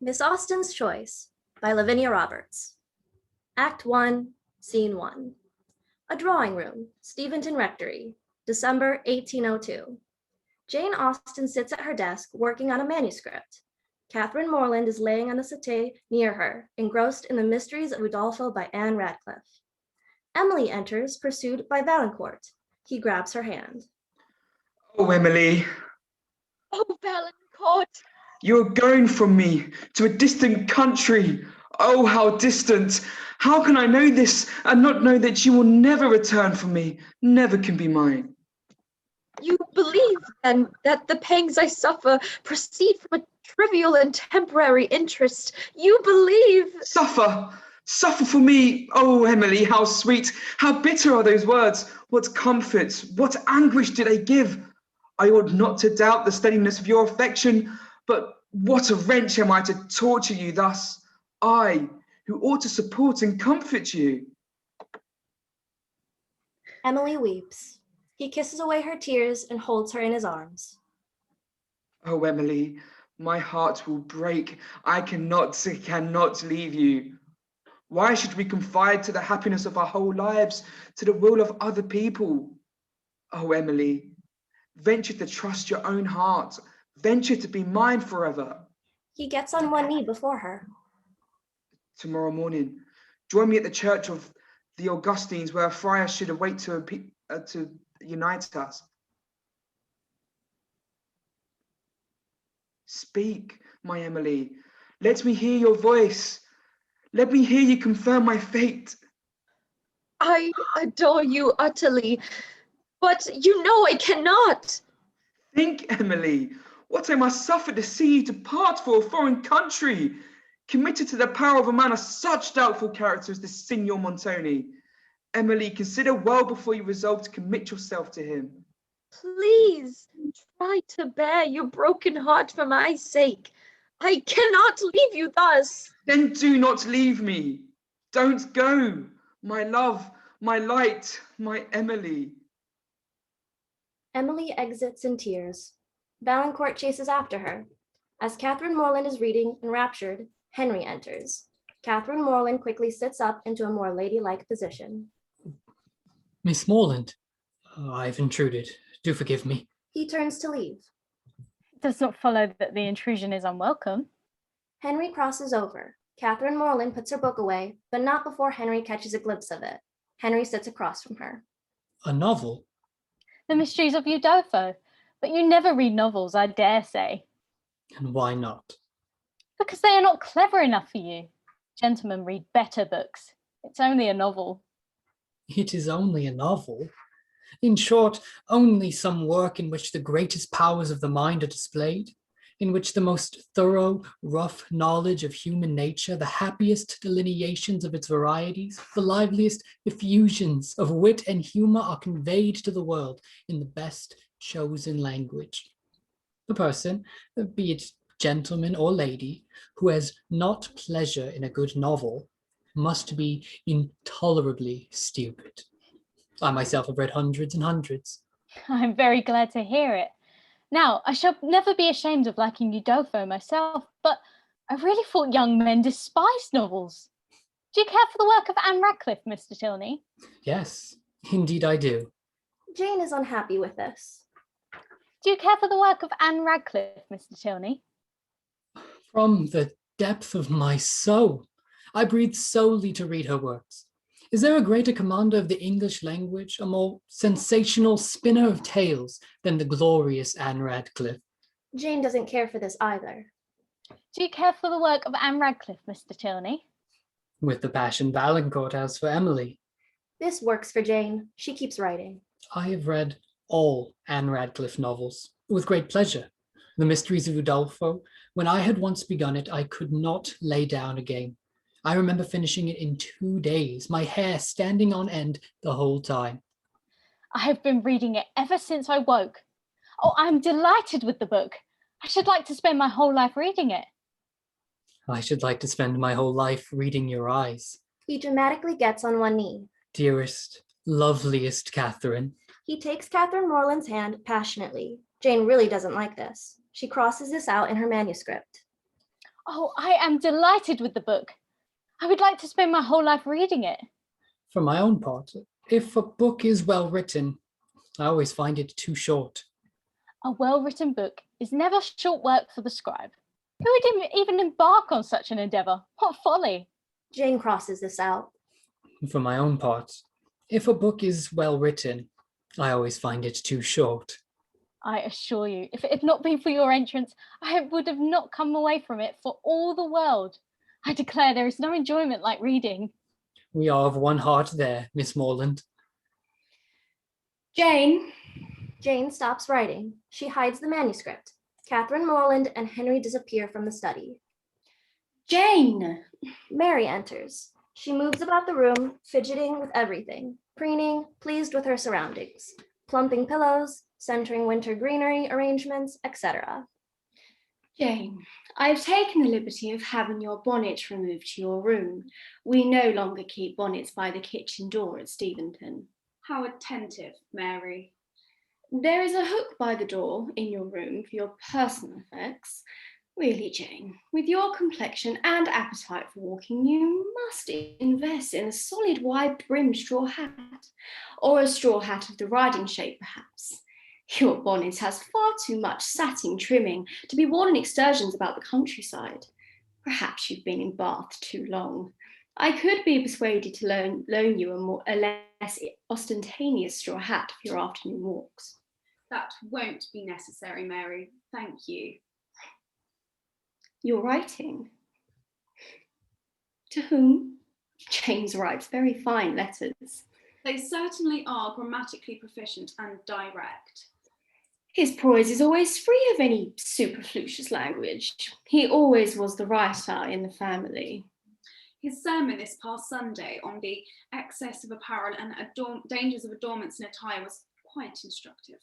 Miss Austen's Choice by Lavinia Roberts. Act 1, Scene 1. A drawing room, Steventon Rectory, December 1802. Jane Austen sits at her desk working on a manuscript. Catherine Moreland is laying on the settee near her, engrossed in the Mysteries of Udolpho by Anne Radcliffe. Emily enters, pursued by Valancourt. He grabs her hand. Oh, Emily. Oh, Valancourt. You're going from me to a distant country. Oh, how distant. How can I know this and not know that you will never return for me, never can be mine? You believe, then, that the pangs I suffer proceed from a trivial and temporary interest. You believe... Suffer for me. Oh, Emily, how sweet, how bitter are those words. What comfort, what anguish do they give? I ought not to doubt the steadiness of your affection, but what a wrench am I to torture you thus? I, who ought to support and comfort you. Emily weeps. He kisses away her tears and holds her in his arms. Oh, Emily, my heart will break. I cannot leave you. Why should we confide to the happiness of our whole lives to the will of other people? Oh, Emily, venture to trust your own heart. Venture to be mine forever. He gets on one knee before her. Tomorrow morning, join me at the church of the Augustines, where a friar should await to unite us. Speak, my Emily. Let me hear your voice. Let me hear you confirm my fate. I adore you utterly, but you know I cannot. Think, Emily, what I must suffer to see you depart for a foreign country, committed to the power of a man of such doubtful character as this Signor Montoni. Emily, consider well before you resolve to commit yourself to him. Please, try to bear your broken heart for my sake. I cannot leave you thus. Then do not leave me. Don't go, my love, my light, my Emily. Emily exits in tears. Valancourt chases after her. As Catherine Moreland is reading, enraptured, Henry enters. Catherine Moreland quickly sits up into a more ladylike position. Miss Moreland, I've intruded. Do forgive me. He turns to leave. It does not follow that the intrusion is unwelcome. Henry crosses over. Catherine Moreland puts her book away, but not before Henry catches a glimpse of it. Henry sits across from her. A novel? The Mysteries of Udolpho. But you never read novels, I dare say. And why not? Because they are not clever enough for you. Gentlemen read better books. It's only a novel. It is only a novel. In short, only some work in which the greatest powers of the mind are displayed, in which the most thorough, rough knowledge of human nature, the happiest delineations of its varieties, the liveliest effusions of wit and humor are conveyed to the world in the best chosen language. The person, be it gentleman or lady, who has not pleasure in a good novel, must be intolerably stupid. I myself have read hundreds and hundreds. I'm very glad to hear it. Now, I shall never be ashamed of liking Udolpho myself, but I really thought young men despised novels. Do you care for the work of Anne Radcliffe, Mr. Tilney? Yes, indeed I do. Jane is unhappy with this. Do you care for the work of Anne Radcliffe, Mr. Tilney? From the depth of my soul, I breathe solely to read her works. Is there a greater commander of the English language, a more sensational spinner of tales than the glorious Anne Radcliffe? Jane doesn't care for this either. Do you care for the work of Anne Radcliffe, Mr. Tilney? With the passion Valancourt has for Emily. This works for Jane. She keeps writing. I have read all Anne Radcliffe novels, with great pleasure. The Mysteries of Udolpho, when I had once begun it, I could not lay down again. I remember finishing it in 2 days, my hair standing on end the whole time. I have been reading it ever since I woke. Oh, I'm delighted with the book. I should like to spend my whole life reading it. I should like to spend my whole life reading your eyes. He dramatically gets on one knee. Dearest, loveliest Catherine. He takes Catherine Moreland's hand passionately. Jane really doesn't like this. She crosses this out in her manuscript. Oh, I am delighted with the book. I would like to spend my whole life reading it. For my own part, if a book is well written, I always find it too short. A well-written book is never short work for the scribe. Who would even embark on such an endeavour? What folly! Jane crosses this out. For my own part, if a book is well written, I always find it too short. I assure you, if it had not been for your entrance, I would have not come away from it for all the world. I declare there is no enjoyment like reading. We are of one heart there, Miss Moreland. Jane. Jane stops writing. She hides the manuscript. Catherine Moreland and Henry disappear from the study. Jane. Mary enters. She moves about the room, fidgeting with everything, preening, pleased with her surroundings, plumping pillows, centering winter greenery arrangements, etc. Jane, I've taken the liberty of having your bonnet removed to your room. We no longer keep bonnets by the kitchen door at Steventon. How attentive, Mary. There is a hook by the door in your room for your personal effects. Really, Jane, with your complexion and appetite for walking, you must invest in a solid wide-brimmed straw hat, or a straw hat of the riding shape, perhaps. Your bonnet has far too much satin trimming to be worn in excursions about the countryside. Perhaps you've been in Bath too long. I could be persuaded to loan you a less ostentatious straw hat for your afternoon walks. That won't be necessary, Mary. Thank you. You're writing? To whom? James writes very fine letters. They certainly are grammatically proficient and direct. His prose is always free of any superfluous language. He always was the writer in the family. His sermon this past Sunday on the excess of apparel and dangers of adornments in attire was quite instructive.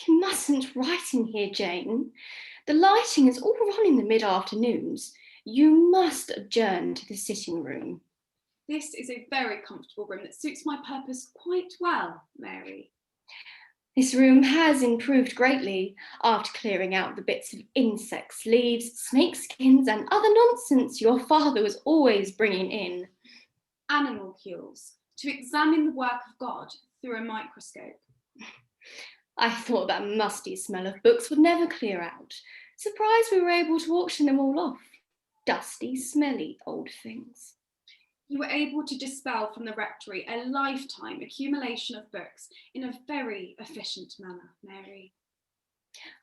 You mustn't write in here, Jane. The lighting is all on in the mid-afternoons. You must adjourn to the sitting room. This is a very comfortable room that suits my purpose quite well, Mary. This room has improved greatly after clearing out the bits of insects, leaves, snake skins, and other nonsense your father was always bringing in. Animalcules, to examine the work of God through a microscope. I thought that musty smell of books would never clear out. Surprised we were able to auction them all off. Dusty, smelly old things. You were able to dispel from the rectory a lifetime accumulation of books in a very efficient manner, Mary.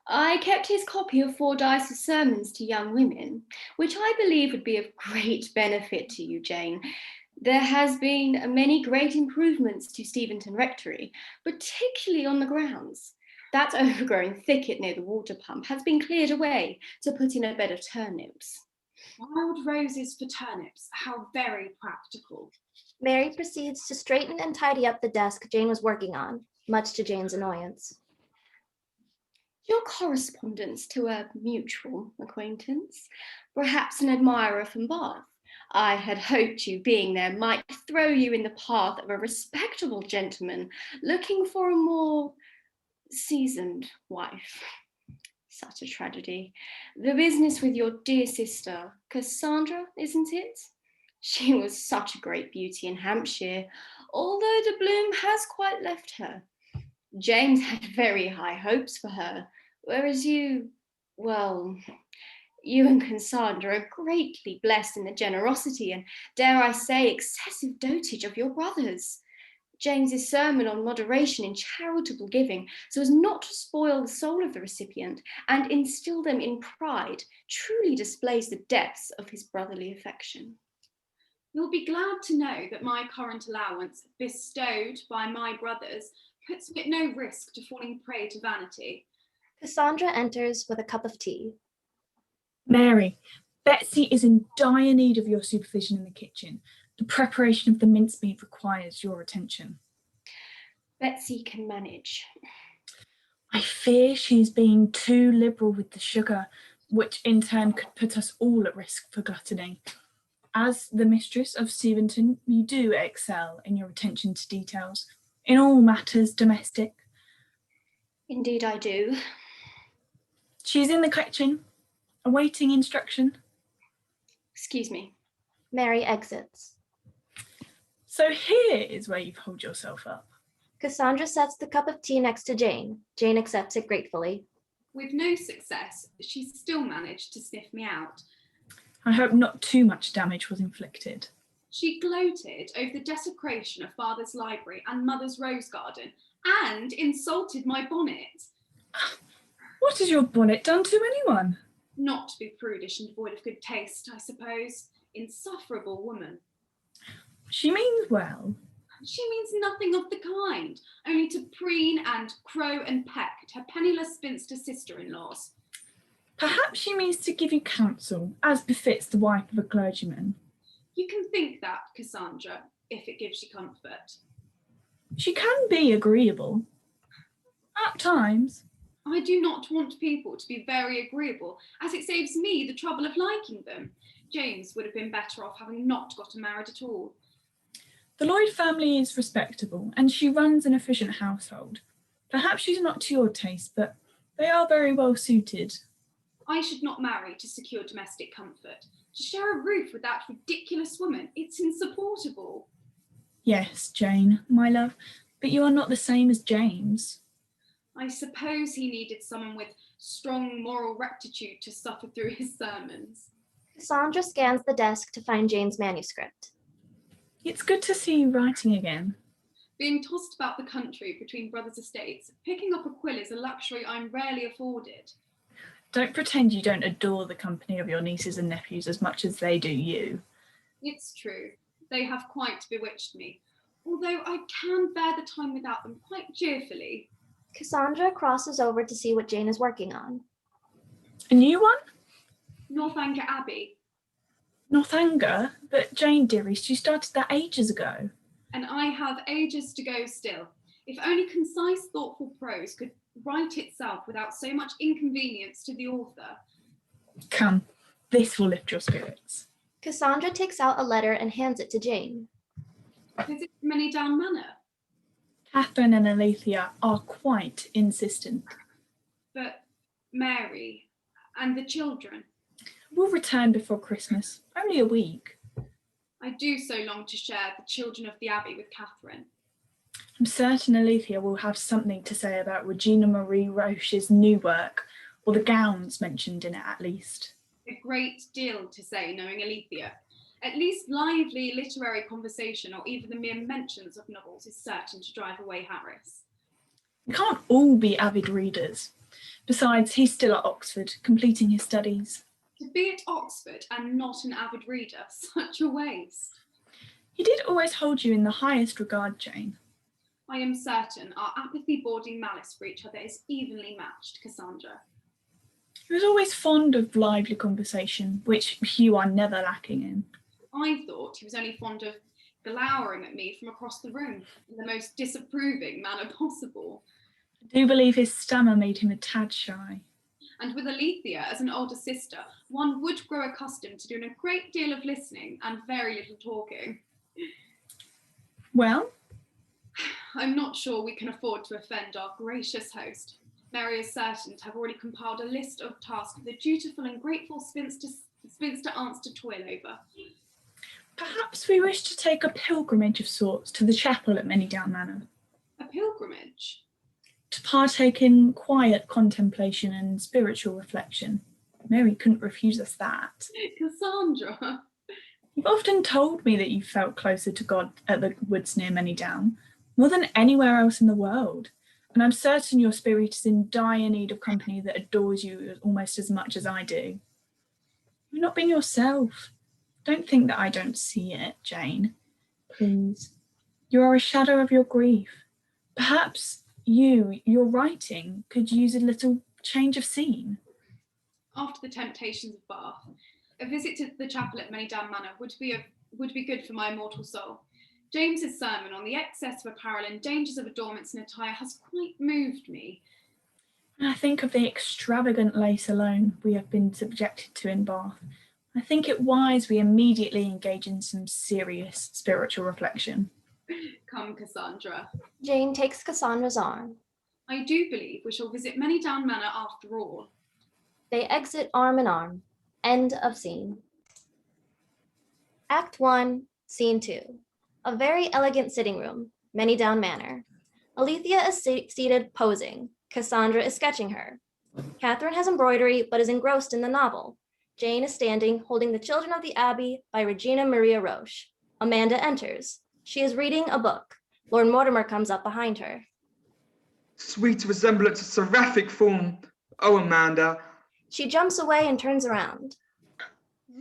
I kept his copy of Fordyce's Sermons to Young Women, which I believe would be of great benefit to you, Jane. There has been many great improvements to Steventon Rectory, particularly on the grounds. That overgrown thicket near the water pump has been cleared away to put in a bed of turnips. Wild roses for turnips, how very practical. Mary proceeds to straighten and tidy up the desk Jane was working on, much to Jane's annoyance. Your correspondence to a mutual acquaintance, perhaps an admirer from Bath. I had hoped you, being there, might throw you in the path of a respectable gentleman looking for a more seasoned wife. Such a tragedy. The business with your dear sister, Cassandra, isn't it? She was such a great beauty in Hampshire, although the bloom has quite left her. James had very high hopes for her, whereas you, well, you and Cassandra are greatly blessed in the generosity and, dare I say, excessive dotage of your brothers. James's sermon on moderation in charitable giving, so as not to spoil the soul of the recipient and instill them in pride, truly displays the depths of his brotherly affection. You'll be glad to know that my current allowance, bestowed by my brothers, puts me at no risk to falling prey to vanity. Cassandra enters with a cup of tea. Mary, Betsy is in dire need of your supervision in the kitchen. The preparation of the mincemeat requires your attention. Betsy can manage. I fear she's being too liberal with the sugar, which in turn could put us all at risk for gluttony. As the mistress of Steventon, you do excel in your attention to details, in all matters domestic. Indeed I do. She's in the kitchen. awaiting instruction. Excuse me. Mary exits. So here is where you've holed yourself up. Cassandra sets the cup of tea next to Jane. Jane accepts it gratefully. With no success, she still managed to sniff me out. I hope not too much damage was inflicted. She gloated over the desecration of Father's library and Mother's rose garden, and insulted my bonnet. What has your bonnet done to anyone? Not to be prudish and void of good taste, I suppose. Insufferable woman. She means well. She means nothing of the kind, only to preen and crow and peck at her penniless spinster sister-in-laws. Perhaps she means to give you counsel, as befits the wife of a clergyman. You can think that, Cassandra, if it gives you comfort. She can be agreeable. At times. I do not want people to be very agreeable, as it saves me the trouble of liking them. James would have been better off having not gotten married at all. The Lloyd family is respectable, and she runs an efficient household. Perhaps she's not to your taste, but they are very well suited. I should not marry to secure domestic comfort. To share a roof with that ridiculous woman, it's insupportable. Yes, Jane, my love, but you are not the same as James. I suppose he needed someone with strong moral rectitude to suffer through his sermons. Cassandra scans the desk to find Jane's manuscript. It's good to see you writing again. Being tossed about the country between brothers' estates, picking up a quill is a luxury I'm rarely afforded. Don't pretend you don't adore the company of your nieces and nephews as much as they do you. It's true, they have quite bewitched me, although I can bear the time without them quite cheerfully. Cassandra crosses over to see what Jane is working on. A new one? Northanger Abbey. Northanger? But Jane, dearest, you started that ages ago. And I have ages to go still. If only concise, thoughtful prose could write itself without so much inconvenience to the author. Come, this will lift your spirits. Cassandra takes out a letter and hands it to Jane. Visit Manydown Manor. Catherine and Alethea are quite insistent. But Mary and the children. We'll return before Christmas, only a week. I do so long to share the children of the Abbey with Catherine. I'm certain Alethea will have something to say about Regina Marie Roche's new work, or the gowns mentioned in it at least. A great deal to say, knowing Alethea. At least lively literary conversation or even the mere mentions of novels is certain to drive away Harris. We can't all be avid readers. Besides, he's still at Oxford, completing his studies. To be at Oxford and not an avid reader, such a waste. He did always hold you in the highest regard, Jane. I am certain our apathy-boarding malice for each other is evenly matched, Cassandra. He was always fond of lively conversation, which you are never lacking in. I thought he was only fond of glowering at me from across the room in the most disapproving manner possible. I do believe his stammer made him a tad shy. And with Alethea as an older sister, one would grow accustomed to doing a great deal of listening and very little talking. Well? I'm not sure we can afford to offend our gracious host. Mary is certain to have already compiled a list of tasks the dutiful and grateful spinster aunts to toil over. Perhaps we wish to take a pilgrimage of sorts to the chapel at Manydown Manor. A pilgrimage? To partake in quiet contemplation and spiritual reflection. Mary couldn't refuse us that. Cassandra! You've often told me that you felt closer to God at the woods near Manydown, more than anywhere else in the world. And I'm certain your spirit is in dire need of company that adores you almost as much as I do. You've not been yourself. Don't think that I don't see it, Jane. Please. You are a shadow of your grief. Perhaps your writing, could use a little change of scene. After the temptations of Bath, a visit to the chapel at Manydown Manor would be good for my immortal soul. James's sermon on the excess of apparel and dangers of adornments and attire has quite moved me. I think of the extravagant lace alone we have been subjected to in Bath. I think it wise we immediately engage in some serious spiritual reflection. Come, Cassandra. Jane takes Cassandra's arm. I do believe we shall visit Manydown Manor after all. They exit arm in arm. End of scene. Act 1, Scene 2. A very elegant sitting room, Manydown Manor. Alethea is seated posing. Cassandra is sketching her. Catherine has embroidery but is engrossed in the novel. Jane is standing, holding The Children of the Abbey by Regina Maria Roche. Amanda enters. She is reading a book. Lord Mortimer comes up behind her. Sweet resemblance of seraphic form. Oh, Amanda. She jumps away and turns around.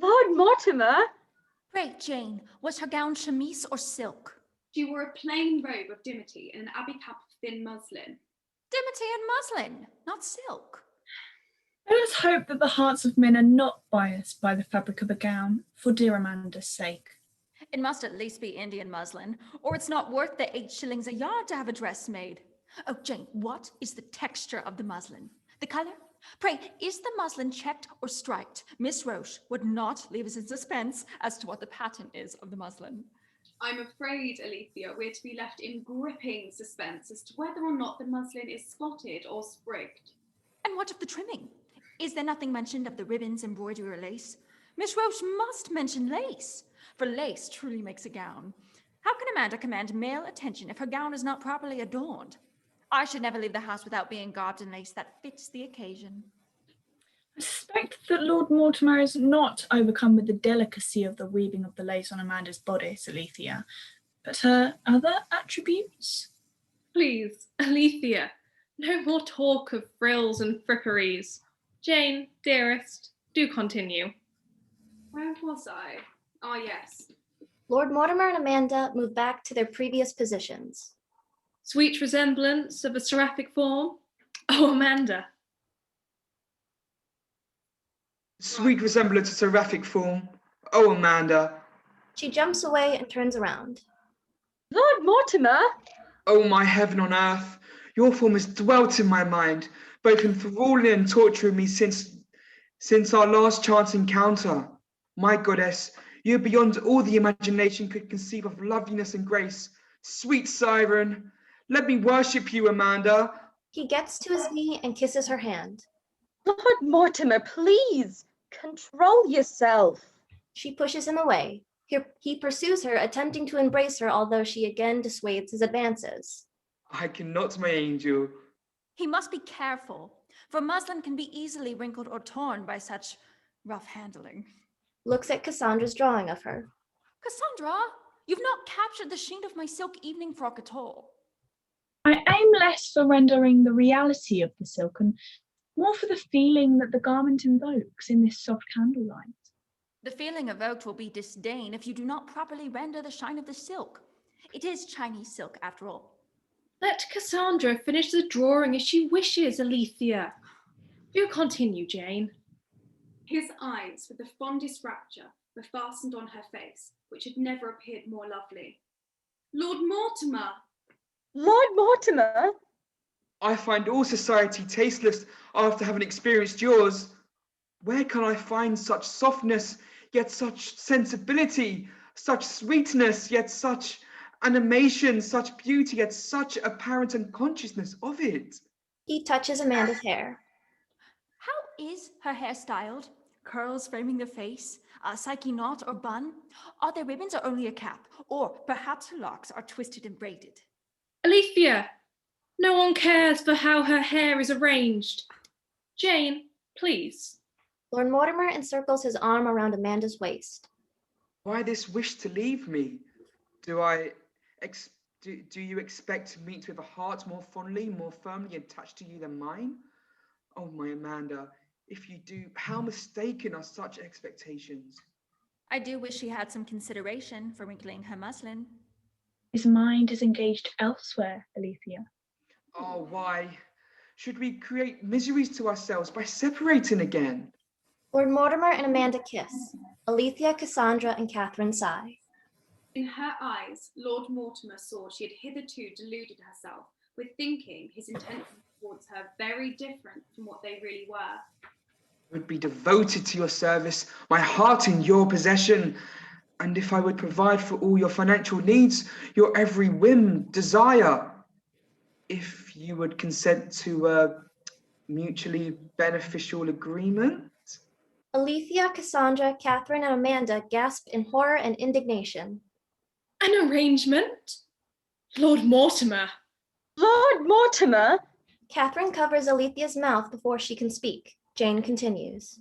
Lord Mortimer? Pray, Jane, was her gown chemise or silk? She wore a plain robe of dimity and an abbey cap of thin muslin. Dimity and muslin, not silk. Let us hope that the hearts of men are not biased by the fabric of a gown, for dear Amanda's sake. It must at least be Indian muslin, or it's not worth the 8 shillings a yard to have a dress made. Oh, Jane, what is the texture of the muslin? The colour? Pray, is the muslin checked or striped? Miss Roche would not leave us in suspense as to what the pattern is of the muslin. I'm afraid, Alethea, we're to be left in gripping suspense as to whether or not the muslin is spotted or sprigged. And what of the trimming? Is there nothing mentioned of the ribbons, embroidery, or lace? Miss Roche must mention lace, for lace truly makes a gown. How can Amanda command male attention if her gown is not properly adorned? I should never leave the house without being garbed in lace that fits the occasion. I suspect that Lord Mortimer is not overcome with the delicacy of the weaving of the lace on Amanda's bodice, Alethea, but her other attributes? Please, Alethea, no more talk of frills and fripperies. Jane, dearest, do continue. Where was I? Ah, yes. Lord Mortimer and Amanda move back to their previous positions. Sweet resemblance of a seraphic form? Oh, Amanda. Sweet resemblance of seraphic form. Oh, Amanda. She jumps away and turns around. Lord Mortimer? Oh, my heaven on earth. Your form has dwelt in my mind, both enthralling and torturing me since our last chance encounter. My goddess, you are beyond all the imagination could conceive of loveliness and grace. Sweet siren, let me worship you, Amanda. He gets to his knee and kisses her hand. Lord Mortimer, please, control yourself. She pushes him away. He pursues her, attempting to embrace her, although she again dissuades his advances. I cannot, my angel. He must be careful, for muslin can be easily wrinkled or torn by such rough handling. Looks at Cassandra's drawing of her. Cassandra, you've not captured the sheen of my silk evening frock at all. I aim less for rendering the reality of the silk and more for the feeling that the garment invokes in this soft candlelight. The feeling evoked will be disdain if you do not properly render the shine of the silk. It is Chinese silk, after all. Let Cassandra finish the drawing as she wishes, Alethea. Do continue, Jane. His eyes, with the fondest rapture, were fastened on her face, which had never appeared more lovely. Lord Mortimer! Lord Mortimer? I find all society tasteless after having experienced yours. Where can I find such softness, yet such sensibility, such sweetness, yet such animation, such beauty, yet such apparent unconsciousness of it? He touches Amanda's hair. How is her hair styled? Curls framing the face? A Psyche knot or bun? Are there ribbons or only a cap? Or perhaps her locks are twisted and braided? Alethea, no one cares for how her hair is arranged. Jane, please. Lord Mortimer encircles his arm around Amanda's waist. Why this wish to leave me? Do you expect to meet with a heart more fondly, more firmly attached to you than mine? Oh, my Amanda, if you do, how mistaken are such expectations? I do wish she had some consideration for wrinkling her muslin. His mind is engaged elsewhere, Alethea. Oh, why should we create miseries to ourselves by separating again? Lord Mortimer and Amanda kiss. Alethea, Cassandra, and Catherine sigh. In her eyes, Lord Mortimer saw she had hitherto deluded herself with thinking his intentions towards her very different from what they really were. I would be devoted to your service, my heart in your possession, and if I would provide for all your financial needs, your every whim, desire, if you would consent to mutually beneficial agreement? Alethea, Cassandra, Catherine, and Amanda gasp in horror and indignation. An arrangement? Lord Mortimer. Lord Mortimer? Catherine covers Alethea's mouth before she can speak. Jane continues.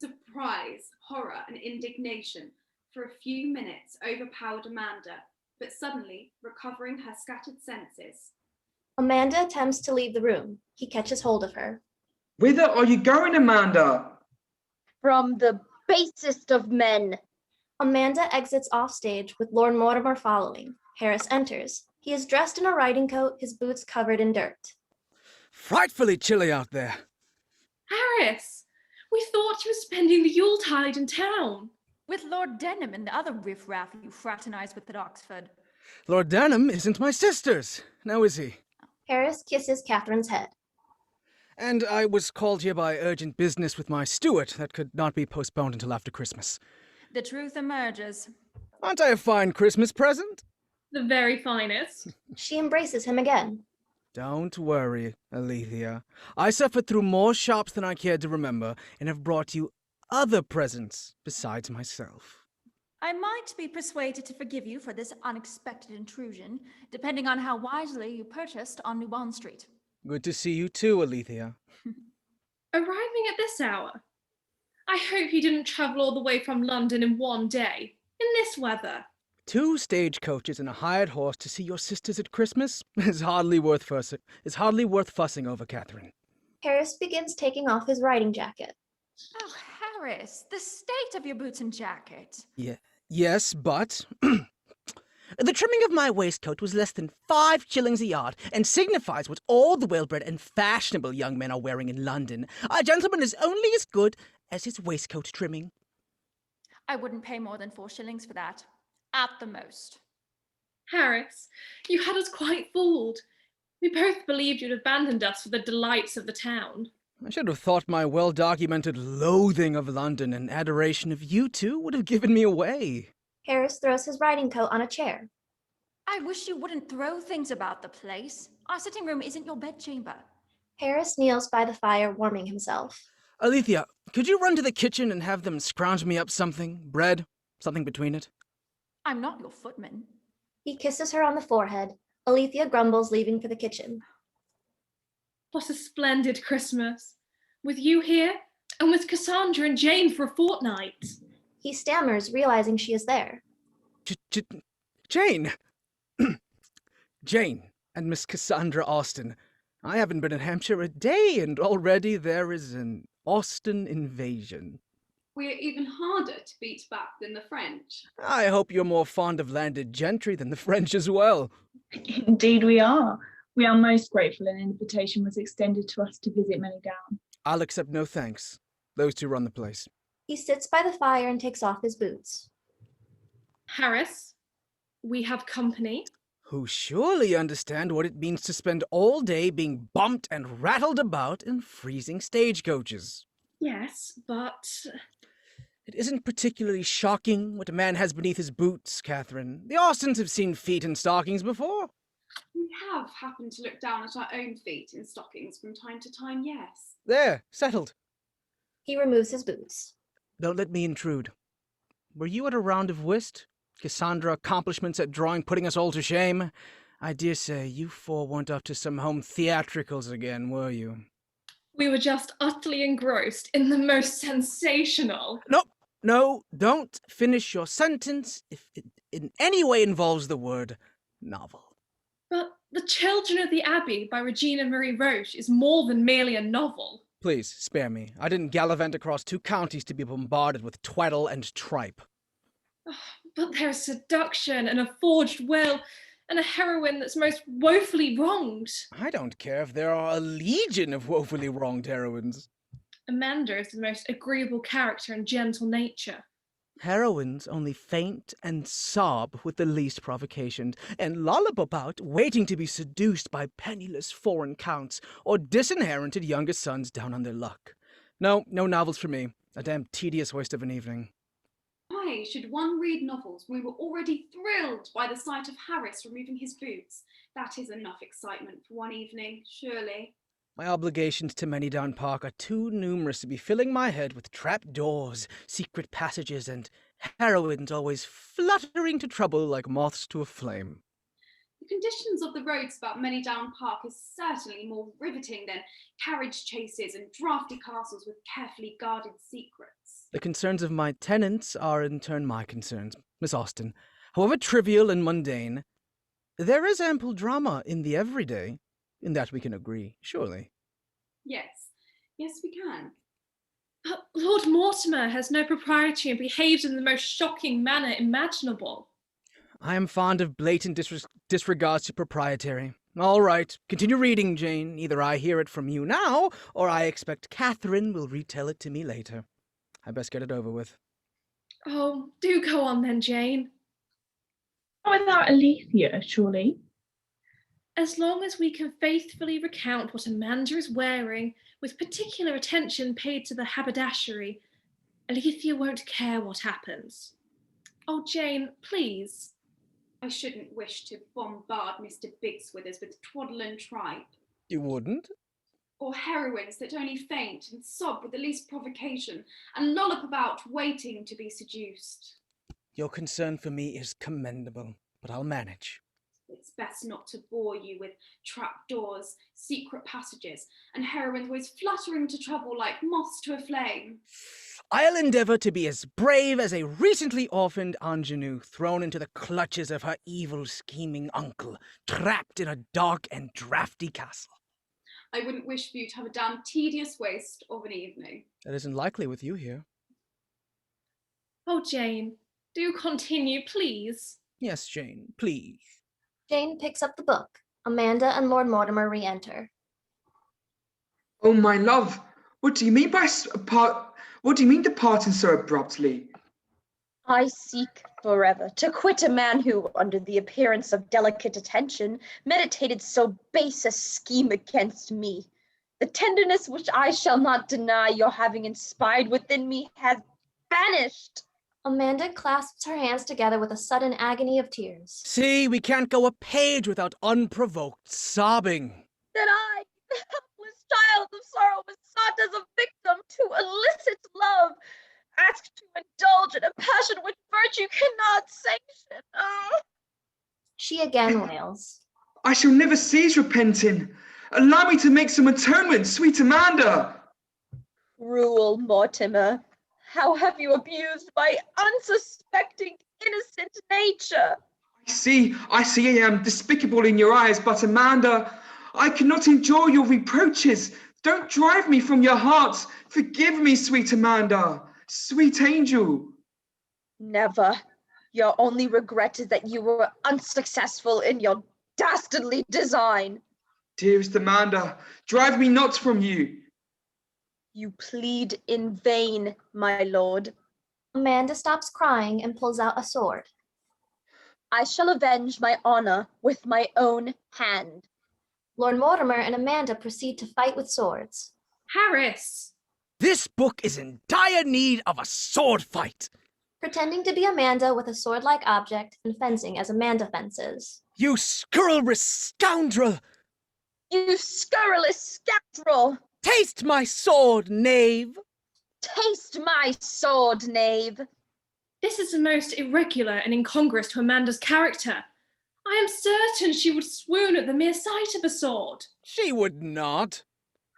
Surprise, horror, and indignation for a few minutes overpowered Amanda, but suddenly, recovering her scattered senses. Amanda attempts to leave the room. He catches hold of her. Whither are you going, Amanda? From the basest of men. Amanda exits offstage with Lord Mortimer following. Harris enters. He is dressed in a riding coat, his boots covered in dirt. Frightfully chilly out there. Harris, we thought you were spending the Yuletide in town. With Lord Denham and the other riffraff you fraternize with at Oxford. Lord Denham isn't my sister's, now is he? Harris kisses Catherine's head. And I was called here by urgent business with my steward that could not be postponed until after Christmas. The truth emerges. Aren't I a fine Christmas present? The very finest. She embraces him again. Don't worry, Alethea. I suffered through more shops than I cared to remember, and have brought you other presents besides myself. I might be persuaded to forgive you for this unexpected intrusion, depending on how wisely you purchased on New Bond Street. Good to see you too, Alethea. Arriving at this hour. I hope you didn't travel all the way from London in one day, in this weather. 2 stagecoaches and a hired horse to see your sisters at Christmas is hardly worth fussing over, Catherine. Harris begins taking off his riding jacket. Oh, Harris, the state of your boots and jacket. Yes, but the trimming of my waistcoat was less than 5 shillings a yard, and signifies what all the well-bred and fashionable young men are wearing in London. A gentleman is only as good as his waistcoat trimming. I wouldn't pay more than 4 shillings for that. At the most. Harris, you had us quite fooled. We both believed you'd abandoned us for the delights of the town. I should have thought my well-documented loathing of London and adoration of you two would have given me away. Harris throws his riding coat on a chair. I wish you wouldn't throw things about the place. Our sitting room isn't your bedchamber. Harris kneels by the fire, warming himself. Alethea, could you run to the kitchen and have them scrounge me up something? Bread? Something between it? I'm not your footman. He kisses her on the forehead. Alethea grumbles, leaving for the kitchen. What a splendid Christmas. With you here, and with Cassandra and Jane for a fortnight. He stammers, realizing she is there. Jane! Jane and Miss Cassandra Austen. I haven't been in Hampshire a day, and already there is an Austen invasion. We're even harder to beat back than the French. I hope you're more fond of landed gentry than the French as well. Indeed we are. We are most grateful an invitation was extended to us to visit Manydown. I'll accept no thanks. Those two run the place. He sits by the fire and takes off his boots. Harris, we have company. Who surely understand what it means to spend all day being bumped and rattled about in freezing stagecoaches. Yes, but... It isn't particularly shocking what a man has beneath his boots, Catherine. The Austens have seen feet in stockings before. We have happened to look down at our own feet in stockings from time to time, yes. There, settled. He removes his boots. Don't let me intrude. Were you at a round of whist? Cassandra accomplishments at drawing putting us all to shame? I dare say you 4 weren't up to some home theatricals again, were you? We were just utterly engrossed in the most sensational... No, don't finish your sentence if it in any way involves the word novel. But The Children of the Abbey by Regina Marie Roche is more than merely a novel. Please, spare me. I didn't gallivant across 2 counties to be bombarded with twaddle and tripe. But there's seduction and a forged will and a heroine that's most woefully wronged. I don't care if there are a legion of woefully wronged heroines. Amanda is the most agreeable character and gentle nature. Heroines only faint and sob with the least provocation, and lollop about waiting to be seduced by penniless foreign counts or disinherited younger sons down on their luck. No novels for me. A damn tedious waste of an evening. Why should one read novels when we were already thrilled by the sight of Harris removing his boots? That is enough excitement for one evening, surely. My obligations to Manydown Park are too numerous to be filling my head with trapdoors, secret passages, and heroines always fluttering to trouble like moths to a flame. The conditions of the roads about Manydown Park is certainly more riveting than carriage chases and drafty castles with carefully guarded secrets. The concerns of my tenants are in turn my concerns, Miss Austen. However trivial and mundane, there is ample drama in the everyday. In that we can agree, surely. Yes, we can. But Lord Mortimer has no propriety and behaves in the most shocking manner imaginable. I am fond of blatant disregards to proprietary. All right, continue reading, Jane. Either I hear it from you now, or I expect Catherine will retell it to me later. I best get it over with. Oh, do go on then, Jane. Not without Alethea, surely. As long as we can faithfully recount what Amanda is wearing, with particular attention paid to the haberdashery, Alethea won't care what happens. Oh, Jane, please. I shouldn't wish to bombard Mr. Bigswithers with twaddle and tripe. You wouldn't? Or heroines that only faint and sob with the least provocation and lollop about waiting to be seduced. Your concern for me is commendable, but I'll manage. It's best not to bore you with trapdoors, secret passages, and heroines always fluttering to trouble like moths to a flame. I'll endeavour to be as brave as a recently orphaned ingenue thrown into the clutches of her evil, scheming uncle, trapped in a dark and draughty castle. I wouldn't wish for you to have a damn tedious waste of an evening. That isn't likely with you here. Oh, Jane, do continue, please. Yes, Jane, please. Jane picks up the book. Amanda and Lord Mortimer re-enter. Oh, my love, what do you mean departing so abruptly? I seek forever to quit a man who, under the appearance of delicate attention, meditated so base a scheme against me. The tenderness which I shall not deny your having inspired within me has vanished. Amanda clasps her hands together with a sudden agony of tears. See, we can't go a page without unprovoked sobbing. That I, the helpless child of sorrow, was sought as a victim to illicit love, asked to indulge in a passion which virtue cannot sanction. Oh. She again wails. I shall never cease repenting. Allow me to make some atonement, sweet Amanda. Cruel Mortimer, how have you abused my unsuspecting, innocent nature? I see I am despicable in your eyes, but Amanda, I cannot endure your reproaches. Don't drive me from your heart. Forgive me, sweet Amanda, sweet angel. Never. Your only regret is that you were unsuccessful in your dastardly design. Dearest Amanda, drive me not from you. You plead in vain, my lord. Amanda stops crying and pulls out a sword. I shall avenge my honor with my own hand. Lord Mortimer and Amanda proceed to fight with swords. Harris! This book is in dire need of a sword fight. Pretending to be Amanda with a sword-like object and fencing as Amanda fences. You scurrilous scoundrel! You scurrilous scoundrel! Taste my sword, knave! Taste my sword, knave! This is the most irregular and incongruous to Amanda's character. I am certain she would swoon at the mere sight of a sword. She would not.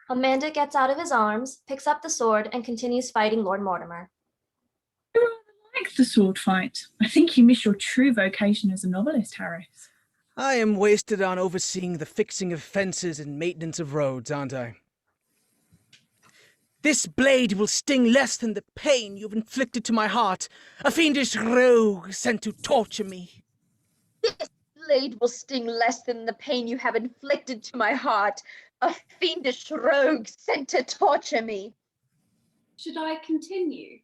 Amanda gets out of his arms, picks up the sword, and continues fighting Lord Mortimer. I rather like the sword fight. I think you miss your true vocation as a novelist, Harris. I am wasted on overseeing the fixing of fences and maintenance of roads, aren't I? This blade will sting less than the pain you've inflicted to my heart, a fiendish rogue sent to torture me. This blade will sting less than the pain you have inflicted to my heart, a fiendish rogue sent to torture me. Should I continue?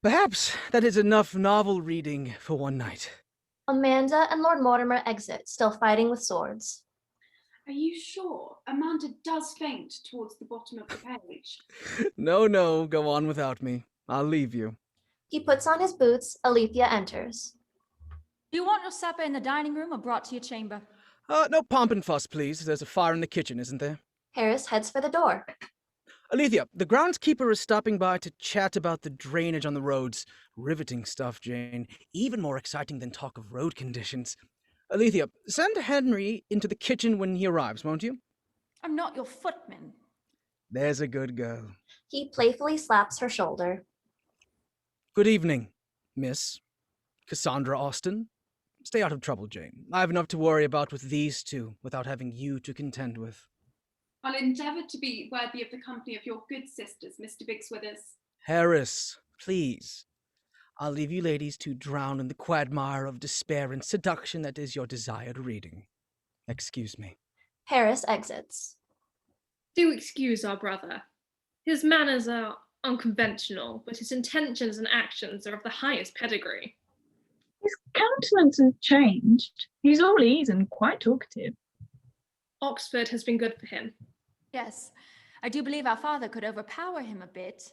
Perhaps that is enough novel reading for one night. Amanda and Lord Mortimer exit, still fighting with swords. Are you sure Amanda does faint towards the bottom of the page? No, go on without me. I'll leave you. He puts on his boots. Alethea enters. Do you want your supper in the dining room or brought to your chamber? No pomp and fuss, please. There's a fire in the kitchen, isn't there? Harris heads for the door. Alethea, the groundskeeper is stopping by to chat about the drainage on the roads. Riveting stuff, Jane. Even more exciting than talk of road conditions. Alethea, send Henry into the kitchen when he arrives, won't you? I'm not your footman. There's a good girl. He playfully slaps her shoulder. Good evening, Miss Cassandra Austen. Stay out of trouble, Jane. I have enough to worry about with these two without having you to contend with. I'll endeavour to be worthy of the company of your good sisters, Mr. Bigswithers. Harris, please. I'll leave you ladies to drown in the quagmire of despair and seduction that is your desired reading. Excuse me. Harris exits. Do excuse our brother. His manners are unconventional, but his intentions and actions are of the highest pedigree. His countenance has changed. He's all ease and quite talkative. Oxford has been good for him. Yes, I do believe our father could overpower him a bit.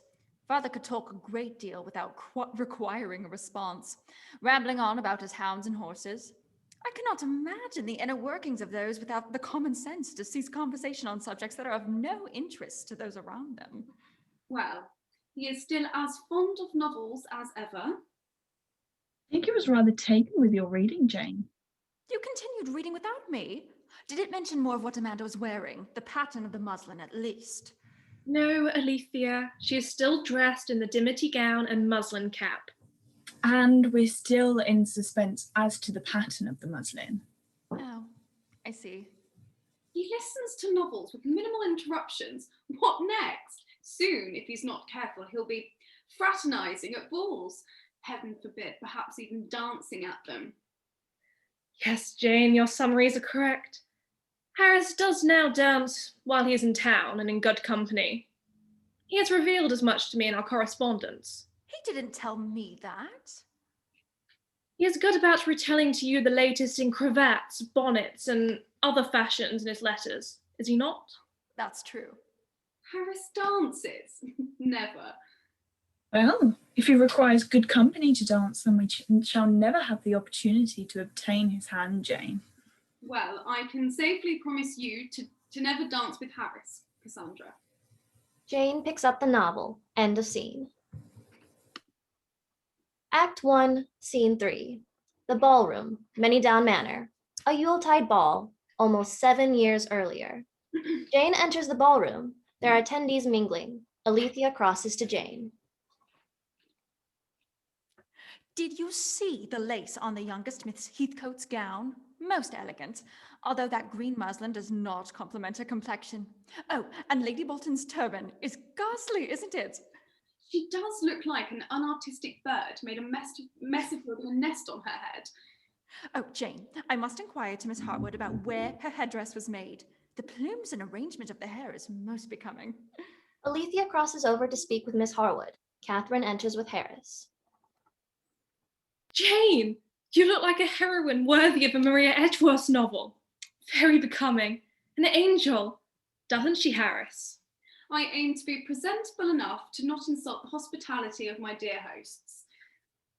Father could talk a great deal without requiring a response, rambling on about his hounds and horses. I cannot imagine the inner workings of those without the common sense to cease conversation on subjects that are of no interest to those around them. Well, he is still as fond of novels as ever. I think he was rather taken with your reading, Jane. You continued reading without me? Did it mention more of what Amanda was wearing? The pattern of the muslin, at least? No, Alethea. She is still dressed in the dimity gown and muslin cap. And we're still in suspense as to the pattern of the muslin. Oh, I see. He listens to novels with minimal interruptions. What next? Soon, if he's not careful, he'll be fraternising at balls. Heaven forbid, perhaps even dancing at them. Yes, Jane, your summaries are correct. Harris does now dance while he is in town and in good company. He has revealed as much to me in our correspondence. He didn't tell me that. He is good about retelling to you the latest in cravats, bonnets, and other fashions in his letters, is he not? That's true. Harris dances? Never. Well, if he requires good company to dance, then we shall never have the opportunity to obtain his hand, Jane. Well, I can safely promise you to never dance with Harris, Cassandra. Jane picks up the novel. End of scene. Act 1, Scene 3. The Ballroom, Manydown Manor. A Yuletide ball, almost 7 years earlier. Jane enters the ballroom. There are attendees mingling. Alethea crosses to Jane. Did you see the lace on the youngest Miss Heathcote's gown? Most elegant, although that green muslin does not complement her complexion. Oh, and Lady Bolton's turban is ghastly, isn't it? She does look like an unartistic bird made a mess of building a nest on her head. Oh, Jane, I must inquire to Miss Harwood about where her headdress was made. The plumes and arrangement of the hair is most becoming. Alethea crosses over to speak with Miss Harwood. Catherine enters with Harris. Jane, you look like a heroine worthy of a Maria Edgeworth novel. Very becoming. An angel. Doesn't she, Harris? I aim to be presentable enough to not insult the hospitality of my dear hosts.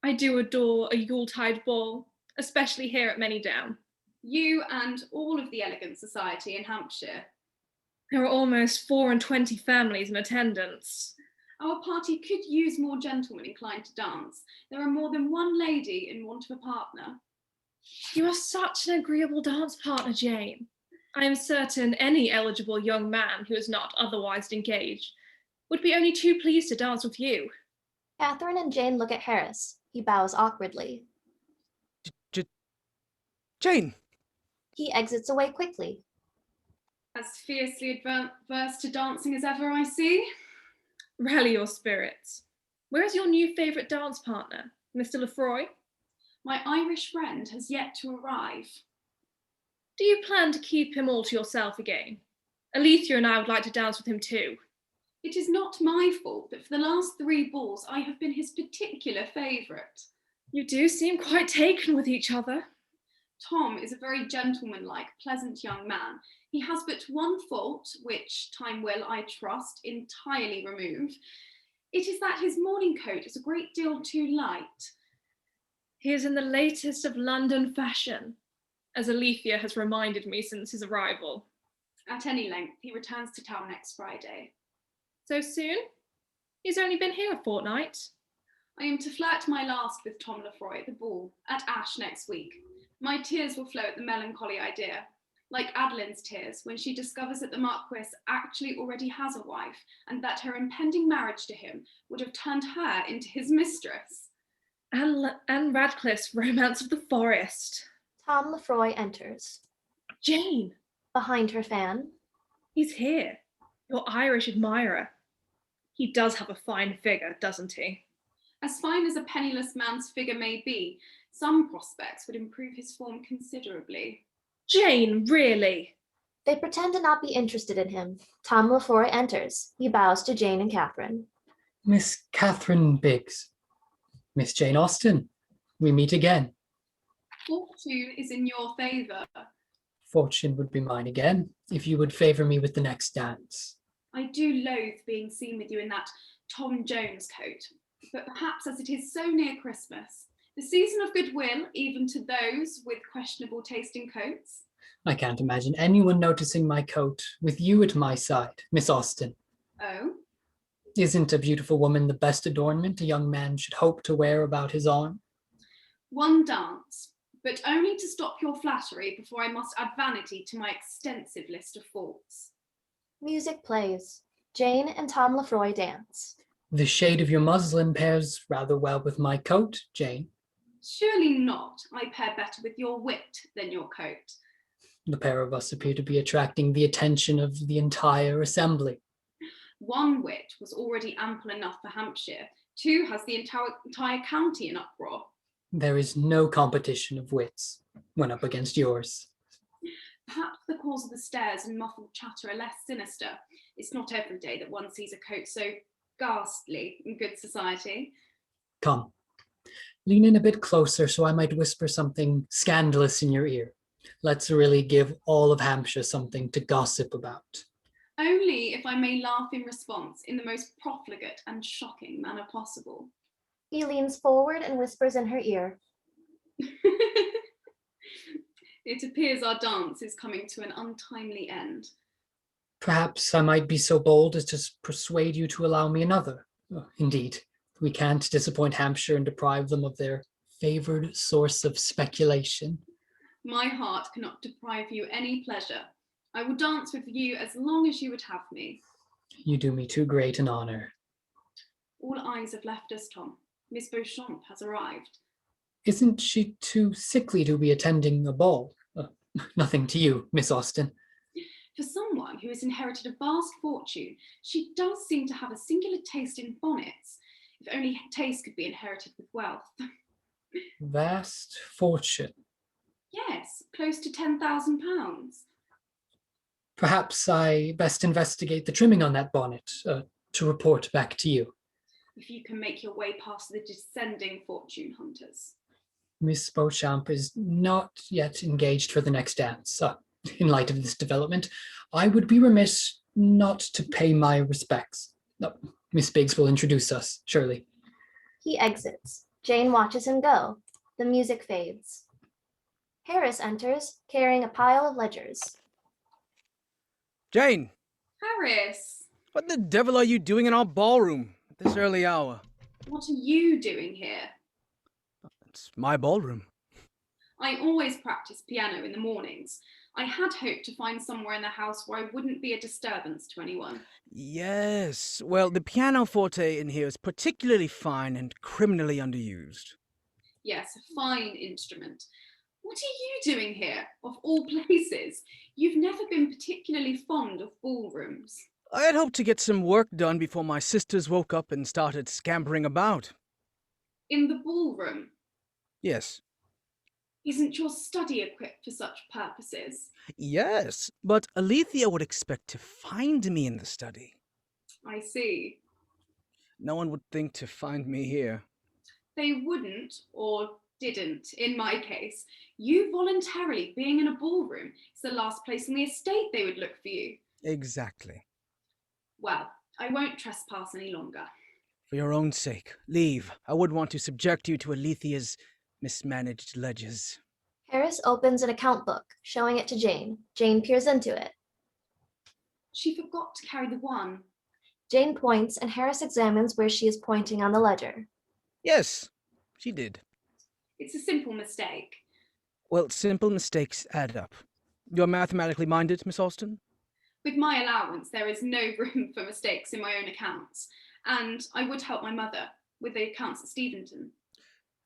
I do adore a Yuletide ball, especially here at Manydown. You and all of the elegant society in Hampshire. There are almost 24 families in attendance. Our party could use more gentlemen inclined to dance. There are more than one lady in want of a partner. You are such an agreeable dance partner, Jane. I am certain any eligible young man who is not otherwise engaged would be only too pleased to dance with you. Catherine and Jane look at Harris. He bows awkwardly. Jane! He exits away quickly. As fiercely adverse to dancing as ever, I see. Rally your spirits. Where is your new favourite dance partner, Mr. Lefroy? My Irish friend has yet to arrive. Do you plan to keep him all to yourself again? Alethea and I would like to dance with him too. It is not my fault that for the last 3 balls I have been his particular favourite. You do seem quite taken with each other. Tom is a very gentlemanlike, pleasant young man. He has but one fault, which time will, I trust, entirely remove. It is that his morning coat is a great deal too light. He is in the latest of London fashion, as Alethea has reminded me since his arrival. At any length, he returns to town next Friday. So soon? He's only been here a fortnight. I am to flirt my last with Tom Lefroy at the ball, at Ash next week. My tears will flow at the melancholy idea, like Adeline's tears when she discovers that the Marquis actually already has a wife and that her impending marriage to him would have turned her into his mistress. Anne Radcliffe's Romance of the Forest. Tom Lefroy enters. Jane! Behind her fan. He's here, your Irish admirer. He does have a fine figure, doesn't he? As fine as a penniless man's figure may be, some prospects would improve his form considerably. Jane, really? They pretend to not be interested in him. Tom Lefroy enters. He bows to Jane and Catherine. Miss Catherine Biggs. Miss Jane Austen. We meet again. Fortune is in your favour. Fortune would be mine again, if you would favour me with the next dance. I do loathe being seen with you in that Tom Jones coat, but perhaps as it is so near Christmas, the season of goodwill even to those with questionable taste in coats. I can't imagine anyone noticing my coat with you at my side, Miss Austen. Oh? Isn't a beautiful woman the best adornment a young man should hope to wear about his arm? One dance, but only to stop your flattery before I must add vanity to my extensive list of faults. Music plays. Jane and Tom Lefroy dance. The shade of your muslin pairs rather well with my coat, Jane. Surely not. I pair better with your wit than your coat. The pair of us appear to be attracting the attention of the entire assembly. One wit was already ample enough for Hampshire. Two has the entire county in uproar. There is no competition of wits when up against yours. Perhaps the cause of the stares and muffled chatter are less sinister. It's not every day that one sees a coat so ghastly in good society. Come, lean in a bit closer so I might whisper something scandalous in your ear. Let's really give all of Hampshire something to gossip about. Only if I may laugh in response in the most profligate and shocking manner possible. He leans forward and whispers in her ear. It appears our dance is coming to an untimely end. Perhaps I might be so bold as to persuade you to allow me another. Oh, indeed, we can't disappoint Hampshire and deprive them of their favoured source of speculation. My heart cannot deprive you any pleasure. I will dance with you as long as you would have me. You do me too great an honour. All eyes have left us, Tom. Miss Beauchamp has arrived. Isn't she too sickly to be attending a ball? Nothing to you, Miss Austen. For someone who has inherited a vast fortune, she does seem to have a singular taste in bonnets. If only taste could be inherited with wealth. Vast fortune. Yes, close to £10,000. Perhaps I best investigate the trimming on that bonnet to report back to you. If you can make your way past the descending fortune hunters. Miss Beauchamp is not yet engaged for the next dance. In light of this development, I would be remiss not to pay my respects. Miss Biggs will introduce us, surely. He exits. Jane watches him go. The music fades. Harris enters, carrying a pile of ledgers. Jane! Harris! What the devil are you doing in our ballroom at this early hour? What are you doing here? It's my ballroom. I always practice piano in the mornings. I had hoped to find somewhere in the house where I wouldn't be a disturbance to anyone. Yes, well, the pianoforte in here is particularly fine and criminally underused. Yes, a fine instrument. What are you doing here, of all places? You've never been particularly fond of ballrooms. I had hoped to get some work done before my sisters woke up and started scampering about. In the ballroom? Yes. Isn't your study equipped for such purposes? Yes, but Alethea would expect to find me in the study. I see. No one would think to find me here. They wouldn't, or didn't, in my case. You voluntarily being in a ballroom is the last place on the estate they would look for you. Exactly. Well, I won't trespass any longer. For your own sake, leave. I would want to subject you to Alethea's mismanaged ledgers. Harris opens an account book, showing it to Jane. Jane peers into it. She forgot to carry the one. Jane points, and Harris examines where she is pointing on the ledger. Yes, she did. It's a simple mistake. Well, simple mistakes add up. You're mathematically minded, Miss Austen? With my allowance, there is no room for mistakes in my own accounts, and I would help my mother with the accounts at Steventon.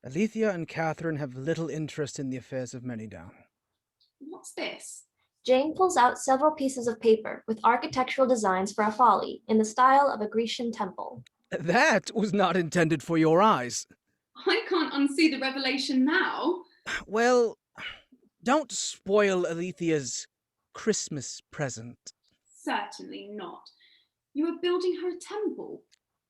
Alethea and Catherine have little interest in the affairs of Manydown. What's this? Jane pulls out several pieces of paper with architectural designs for a folly in the style of a Grecian temple. That was not intended for your eyes. I can't unsee the revelation now. Well, don't spoil Alethea's Christmas present. Certainly not. You are building her a temple.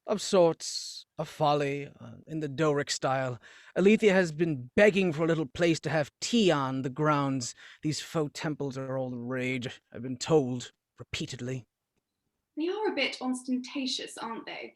Of sorts, a folly, in the Doric style. Alethea has been begging for a little place to have tea on the grounds. These faux temples are all the rage, I've been told, repeatedly. They are a bit ostentatious, aren't they?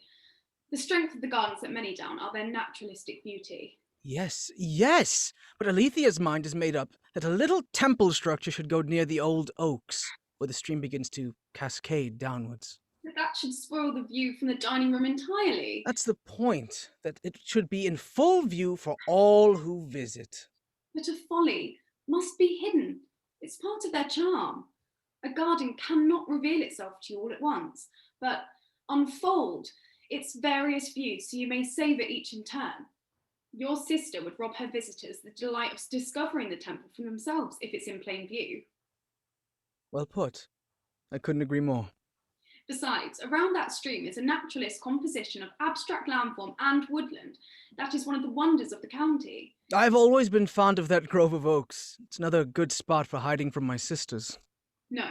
The strength of the gardens at Manydown are their naturalistic beauty. Yes, but Alethea's mind is made up that a little temple structure should go near the old oaks, where the stream begins to cascade downwards. But that should spoil the view from the dining room entirely. That's the point, that it should be in full view for all who visit. But a folly must be hidden. It's part of their charm. A garden cannot reveal itself to you all at once, but unfold its various views so you may savour each in turn. Your sister would rob her visitors the delight of discovering the temple for themselves if it's in plain view. Well put. I couldn't agree more. Besides, around that stream is a naturalist composition of abstract landform and woodland. That is one of the wonders of the county. I've always been fond of that grove of oaks. It's another good spot for hiding from my sisters. No.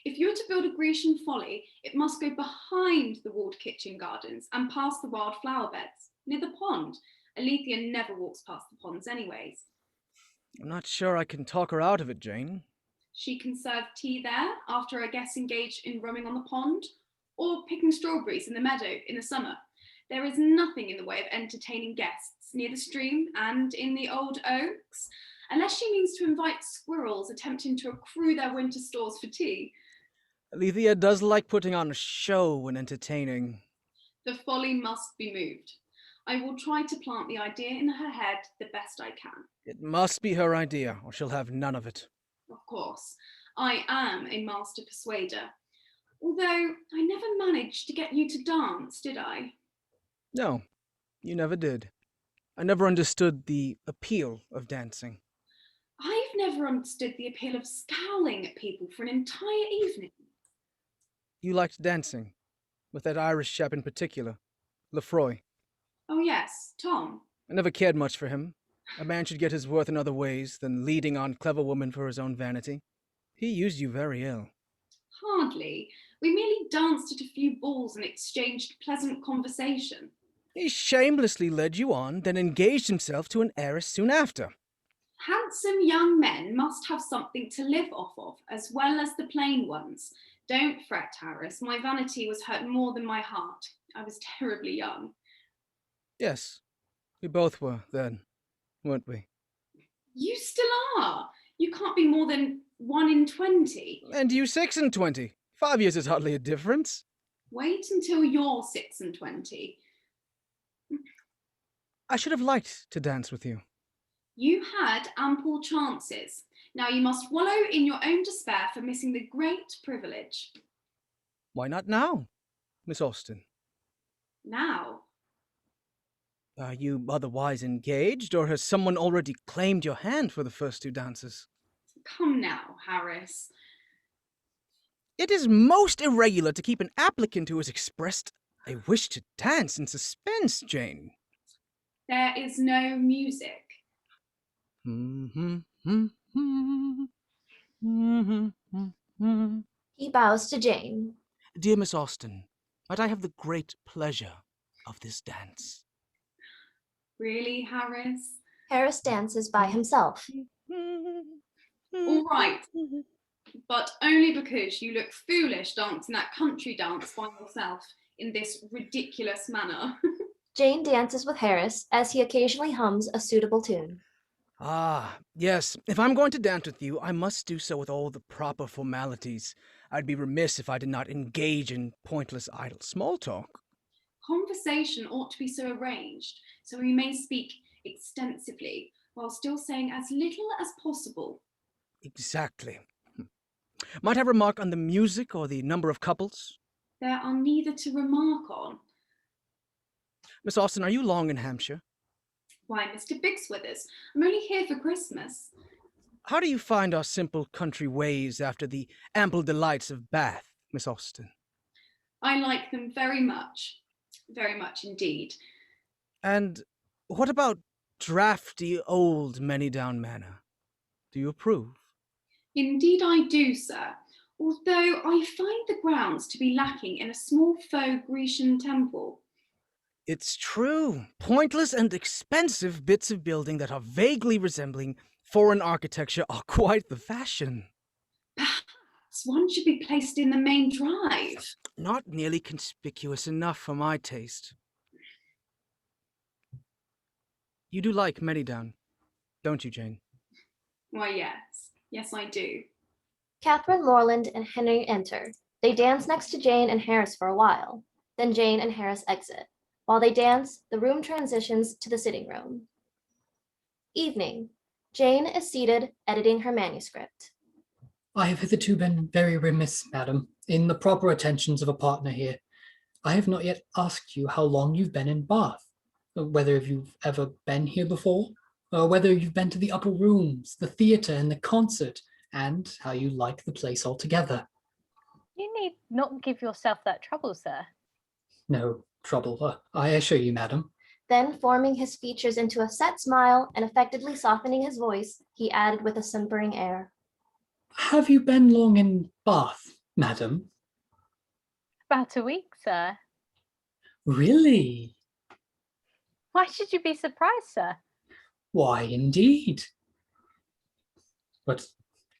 If you were to build a Grecian folly, it must go behind the walled kitchen gardens and past the wild flower beds, near the pond. Alethea never walks past the ponds anyways. I'm not sure I can talk her out of it, Jane. She can serve tea there after her guests engage in roaming on the pond, or picking strawberries in the meadow in the summer. There is nothing in the way of entertaining guests near the stream and in the old oaks, unless she means to invite squirrels attempting to accrue their winter stores for tea. Alethea does like putting on a show when entertaining. The folly must be moved. I will try to plant the idea in her head the best I can. It must be her idea, or she'll have none of it. Of course, I am a master persuader. Although I never managed to get you to dance, did I? No, you never did. I never understood the appeal of dancing. I've never understood the appeal of scowling at people for an entire evening. You liked dancing, with that Irish chap in particular, Lefroy. Oh yes, Tom. I never cared much for him. A man should get his worth in other ways than leading on clever women for his own vanity. He used you very ill. Hardly. We merely danced at a few balls and exchanged pleasant conversation. He shamelessly led you on, then engaged himself to an heiress soon after. Handsome young men must have something to live off of, as well as the plain ones. Don't fret, Harris. My vanity was hurt more than my heart. I was terribly young. Yes, we both were then, weren't we? You still are. You can't be more than 1 in 20. And you 6 and 20. 5 years is hardly a difference. Wait until you're 6 and 20. I should have liked to dance with you. You had ample chances. Now you must wallow in your own despair for missing the great privilege. Why not now, Miss Austen? Now? Are you otherwise engaged, or has someone already claimed your hand for the first 2 dances? Come now, Harris. It is most irregular to keep an applicant who has expressed a wish to dance in suspense, Jane. There is no music. He bows to Jane. Dear Miss Austen, might I have the great pleasure of this dance? Really, Harris? Harris dances by himself. All right, but only because you look foolish dancing that country dance by yourself in this ridiculous manner. Jane dances with Harris as he occasionally hums a suitable tune. Ah, yes. If I'm going to dance with you, I must do so with all the proper formalities. I'd be remiss if I did not engage in pointless idle small talk. Conversation ought to be so arranged so we may speak extensively while still saying as little as possible. Exactly. Might I remark on the music or the number of couples? There are neither to remark on. Miss Austen, are you long in Hampshire? Why, Mr. Bigswithers, I'm only here for Christmas. How do you find our simple country ways after the ample delights of Bath, Miss Austen? I like them very much indeed. And what about drafty old Manydown Manor? Do you approve? Indeed I do, sir, although I find the grounds to be lacking in a small faux Grecian temple. It's true. Pointless and expensive bits of building that are vaguely resembling foreign architecture are quite the fashion. Perhaps one should be placed in the main drive. Not nearly conspicuous enough for my taste. You do like Manydown, don't you, Jane? Why, yes, I do. Catherine, Moreland, and Henry enter. They dance next to Jane and Harris for a while. Then Jane and Harris exit. While they dance, the room transitions to the sitting room. Evening. Jane is seated, editing her manuscript. I have hitherto been very remiss, madam, in the proper attentions of a partner here. I have not yet asked you how long you've been in Bath, whether you've ever been here before, or whether you've been to the upper rooms, the theatre, and the concert, and how you like the place altogether. You need not give yourself that trouble, sir. No trouble, I assure you, madam. Then, forming his features into a set smile and affectedly softening his voice, he added with a simpering air. Have you been long in Bath, madam? About a week, sir. Really? Why should you be surprised, sir? Why, indeed. But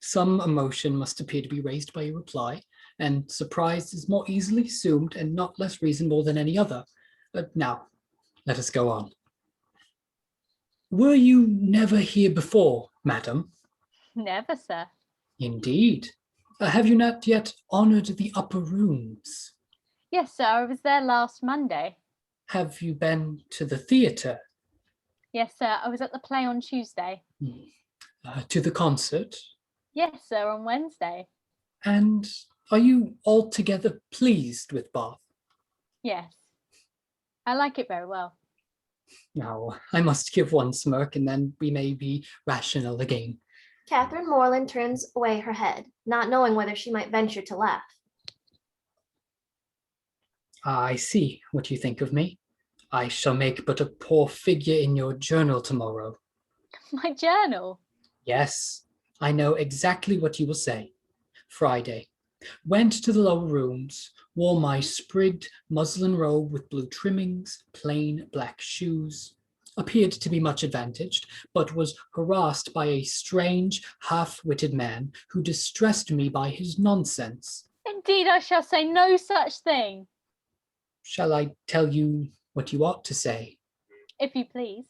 some emotion must appear to be raised by your reply, and surprise is more easily assumed and not less reasonable than any other. Now, let us go on. Were you never here before, madam? Never, sir. Indeed. Have you not yet honoured the upper rooms? Yes, sir, I was there last Monday. Have you been to the theatre? Yes, sir, I was at the play on Tuesday. To the concert? Yes, sir, on Wednesday. And are you altogether pleased with Bath? Yes, I like it very well. Now, I must give one smirk and then we may be rational again. Catherine Moreland turns away her head, not knowing whether she might venture to laugh. I see what you think of me. I shall make but a poor figure in your journal tomorrow. My journal? Yes, I know exactly what you will say. Friday. Went to the lower rooms, wore my sprigged muslin robe with blue trimmings, plain black shoes. Appeared to be much advantaged, but was harassed by a strange, half-witted man who distressed me by his nonsense. Indeed, I shall say no such thing. Shall I tell you what you ought to say? If you please.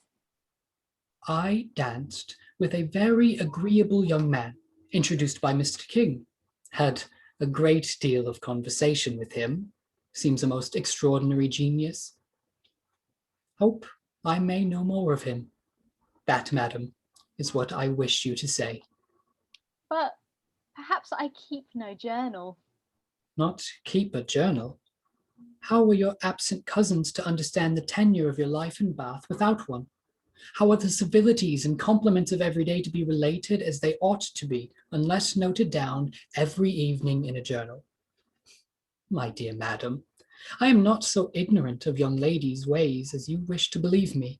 I danced with a very agreeable young man, introduced by Mr. King. Had a great deal of conversation with him. Seems a most extraordinary genius. Hope I may know more of him. That, madam, is what I wish you to say. But perhaps I keep no journal. Not keep a journal? How were your absent cousins to understand the tenure of your life in Bath without one? How are the civilities and compliments of every day to be related as they ought to be, unless noted down every evening in a journal? My dear madam, I am not so ignorant of young ladies' ways as you wish to believe me.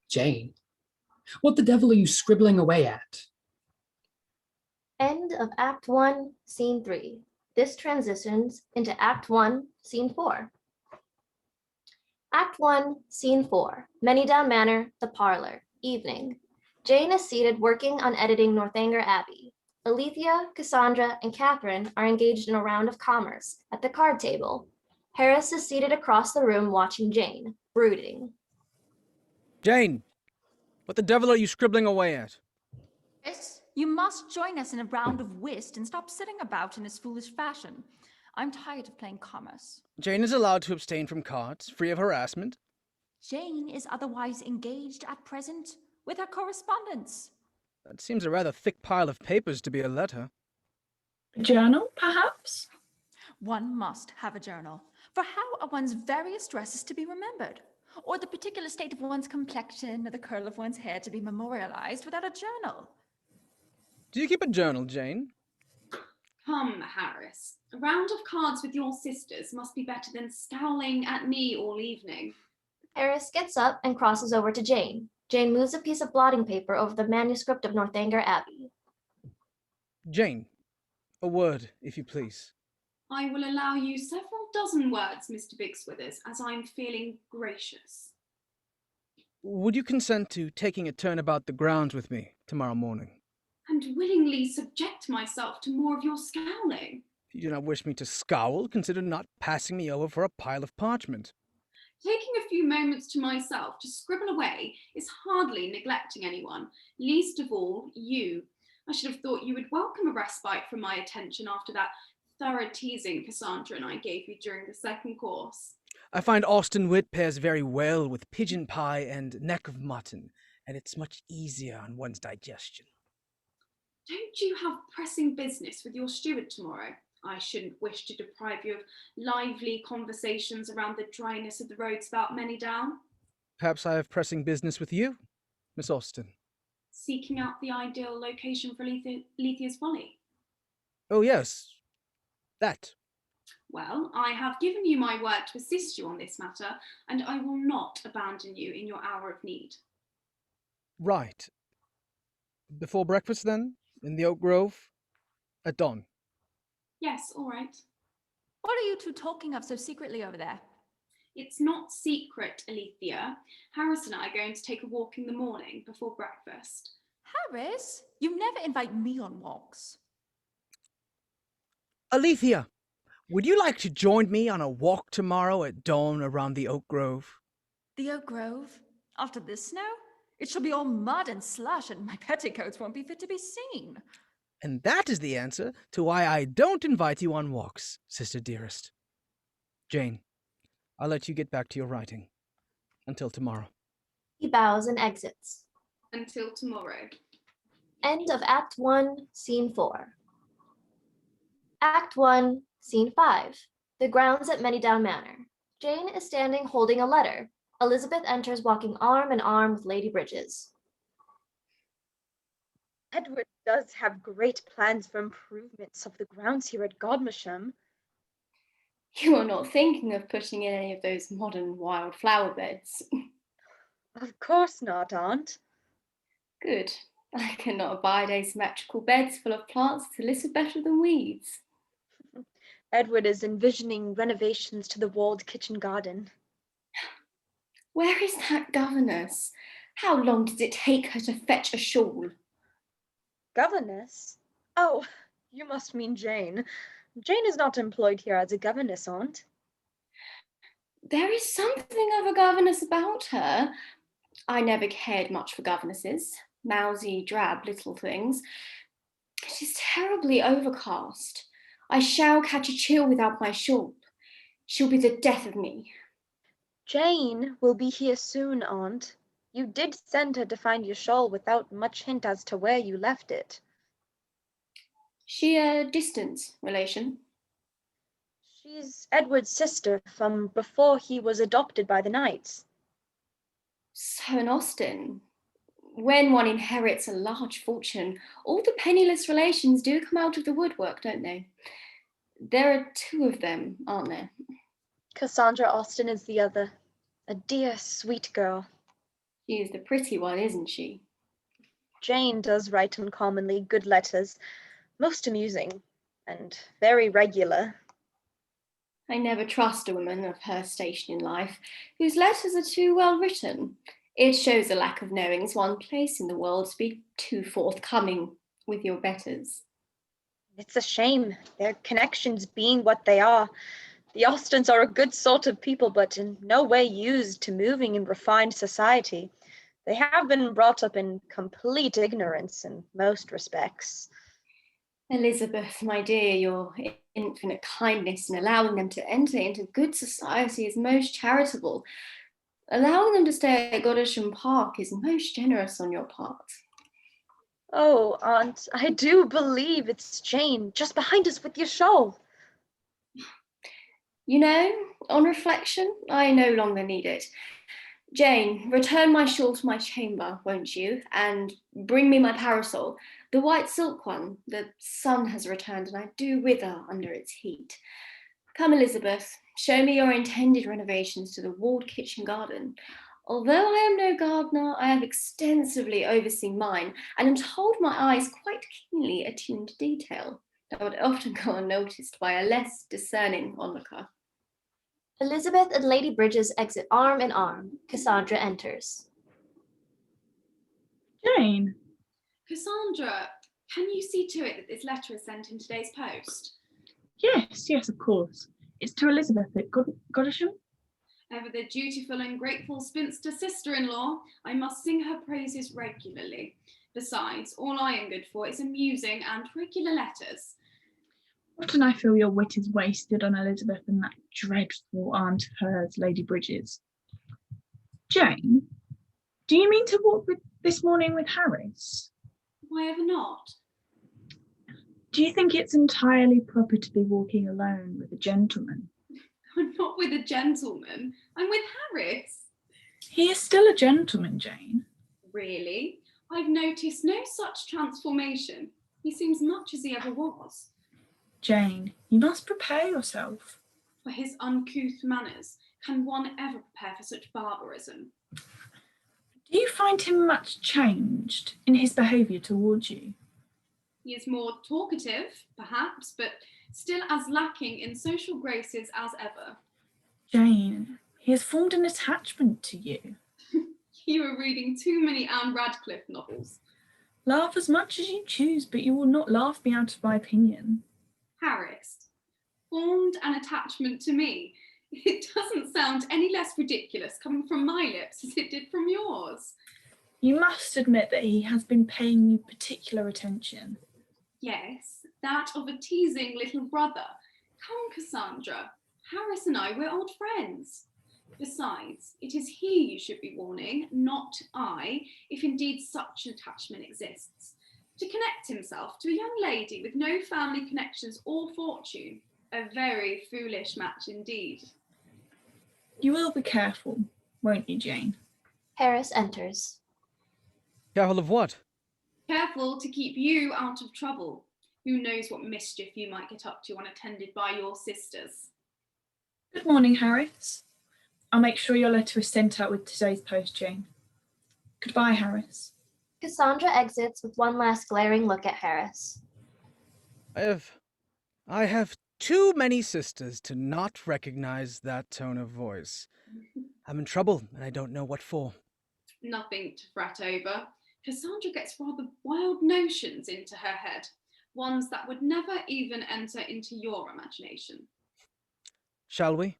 Jane, what the devil are you scribbling away at? End of Act 1, Scene 3. This transitions into Act 1, Scene 4. Act 1, Scene 4. Manydown Manor, the parlor. Evening. Jane is seated working on editing Northanger Abbey. Alethea, Cassandra, and Catherine are engaged in a round of commerce at the card table. Harris is seated across the room watching Jane, brooding. Jane, What the devil are you scribbling away at? Chris, you must join us in a round of whist and stop sitting about in this foolish fashion. I'm tired of playing commerce. Jane is allowed to abstain from cards, free of harassment. Jane is otherwise engaged at present with her correspondence. That seems a rather thick pile of papers to be a letter. A journal, perhaps? One must have a journal, for how are one's various dresses to be remembered? Or the particular state of one's complexion or the curl of one's hair to be memorialized without a journal? Do you keep a journal, Jane? Come, Harris. A round of cards with your sisters must be better than scowling at me all evening. Harris gets up and crosses over to Jane. Jane moves a piece of blotting paper over the manuscript of Northanger Abbey. Jane, a word, if you please. I will allow you several dozen words, Mr. Bigswithers, as I'm feeling gracious. Would you consent to taking a turn about the grounds with me tomorrow morning? And willingly subject myself to more of your scowling. If you do not wish me to scowl, consider not passing me over for a pile of parchment. Taking a few moments to myself to scribble away is hardly neglecting anyone, least of all you. I should have thought you would welcome a respite from my attention after that thorough teasing Cassandra and I gave you during the second course. I find Austen wit pairs very well with pigeon pie and neck of mutton, and it's much easier on one's digestion. Don't you have pressing business with your steward tomorrow? I shouldn't wish to deprive you of lively conversations around the dryness of the roads about Manydown. Perhaps I have pressing business with you, Miss Austen. Seeking out the ideal location for Lethia's Folly. Oh, yes. That. Well, I have given you my word to assist you on this matter, and I will not abandon you in your hour of need. Right. Before breakfast, then? In the Oak Grove? At dawn? Yes, all right. What are you two talking of so secretly over there? It's not secret, Alethea. Harris and I are going to take a walk in the morning before breakfast. Harris, you never invite me on walks. Alethea, would you like to join me on a walk tomorrow at dawn around the Oak Grove? The Oak Grove? After this snow? It shall be all mud and slush, and my petticoats won't be fit to be seen. And that is the answer to why I don't invite you on walks, sister dearest. Jane, I'll let you get back to your writing. Until tomorrow. He bows and exits. Until tomorrow. End of Act 1, Scene 4. Act 1, Scene 5. The grounds at Manydown Manor. Jane is standing holding a letter. Elizabeth enters walking arm in arm with Lady Bridges. Edward does have great plans for improvements of the grounds here at Godmersham. You are not thinking of putting in any of those modern wildflower beds? Of course not, Aunt. Good. I cannot abide asymmetrical beds full of plants that listen better than weeds. Edward is envisioning renovations to the walled kitchen garden. Where is that governess? How long does it take her to fetch a shawl? Governess? Oh, you must mean Jane. Jane is not employed here as a governess, Aunt. There is something of a governess about her. I never cared much for governesses. Mousy, drab little things. It is terribly overcast. I shall catch a chill without my shawl. She'll be the death of me. Jane will be here soon, Aunt. You did send her to find your shawl without much hint as to where you left it. She a distant relation? She's Edward's sister from before he was adopted by the Knights. So in Austen, when one inherits a large fortune, all the penniless relations do come out of the woodwork, don't they? There are two of them, aren't there? Cassandra Austen is the other. A dear, sweet girl. She is the pretty one, isn't she? Jane does write uncommonly good letters, most amusing, and very regular. I never trust a woman of her station in life whose letters are too well written. It shows a lack of knowing's one place in the world to be too forthcoming with your betters. It's a shame, their connections being what they are. The Austens are a good sort of people, but in no way used to moving in refined society. They have been brought up in complete ignorance in most respects. Elizabeth, my dear, your infinite kindness in allowing them to enter into good society is most charitable. Allowing them to stay at Godmersham Park is most generous on your part. Oh, Aunt, I do believe it's Jane, just behind us with your shawl. You know, on reflection, I no longer need it. Jane, return my shawl to my chamber, won't you? And bring me my parasol, the white silk one. The sun has returned and I do wither under its heat. Come, Elizabeth, show me your intended renovations to the walled kitchen garden. Although I am no gardener, I have extensively overseen mine and am told my eyes quite keenly attune to detail that would often go unnoticed by a less discerning onlooker. Elizabeth and Lady Bridges exit arm in arm. Cassandra enters. Jane, Cassandra, can you see to it that this letter is sent in today's post? yes, of course. It's to Elizabeth at Godmersham. Ever the dutiful and grateful spinster sister-in-law, I must sing her praises regularly. Besides, all I am good for is amusing and regular letters. Often I feel your wit is wasted on Elizabeth and that dreadful aunt of hers, Lady Bridges. Jane, do you mean to walk this morning with Harris? Why ever not? Do you think it's entirely proper to be walking alone with a gentleman? I'm not with a gentleman. I'm with Harris. He is still a gentleman, Jane. Really? I've noticed no such transformation. He seems much as he ever was. Jane, you must prepare yourself. For his uncouth manners, can one ever prepare for such barbarism? Do you find him much changed in his behaviour towards you? He is more talkative, perhaps, but still as lacking in social graces as ever. Jane, he has formed an attachment to you. You are reading too many Anne Radcliffe novels. Laugh as much as you choose, but you will not laugh me out of my opinion. Harris, formed an attachment to me. It doesn't sound any less ridiculous coming from my lips as it did from yours. You must admit that he has been paying you particular attention. Yes, that of a teasing little brother. Come, Cassandra, Harris and I, we're old friends. Besides, it is he you should be warning, not I, if indeed such an attachment exists. To connect himself to a young lady with no family connections or fortune, a very foolish match indeed. You will be careful, won't you, Jane? Harris enters. Careful of what? Careful to keep you out of trouble. Who knows what mischief you might get up to unattended by your sisters. Good morning, Harris. I'll make sure your letter is sent out with today's post, Jane. Goodbye, Harris. Cassandra exits with one last glaring look at Harris. I have too many sisters to not recognize that tone of voice. I'm in trouble, and I don't know what for. Nothing to fret over. Cassandra gets rather wild notions into her head, ones that would never even enter into your imagination. Shall we?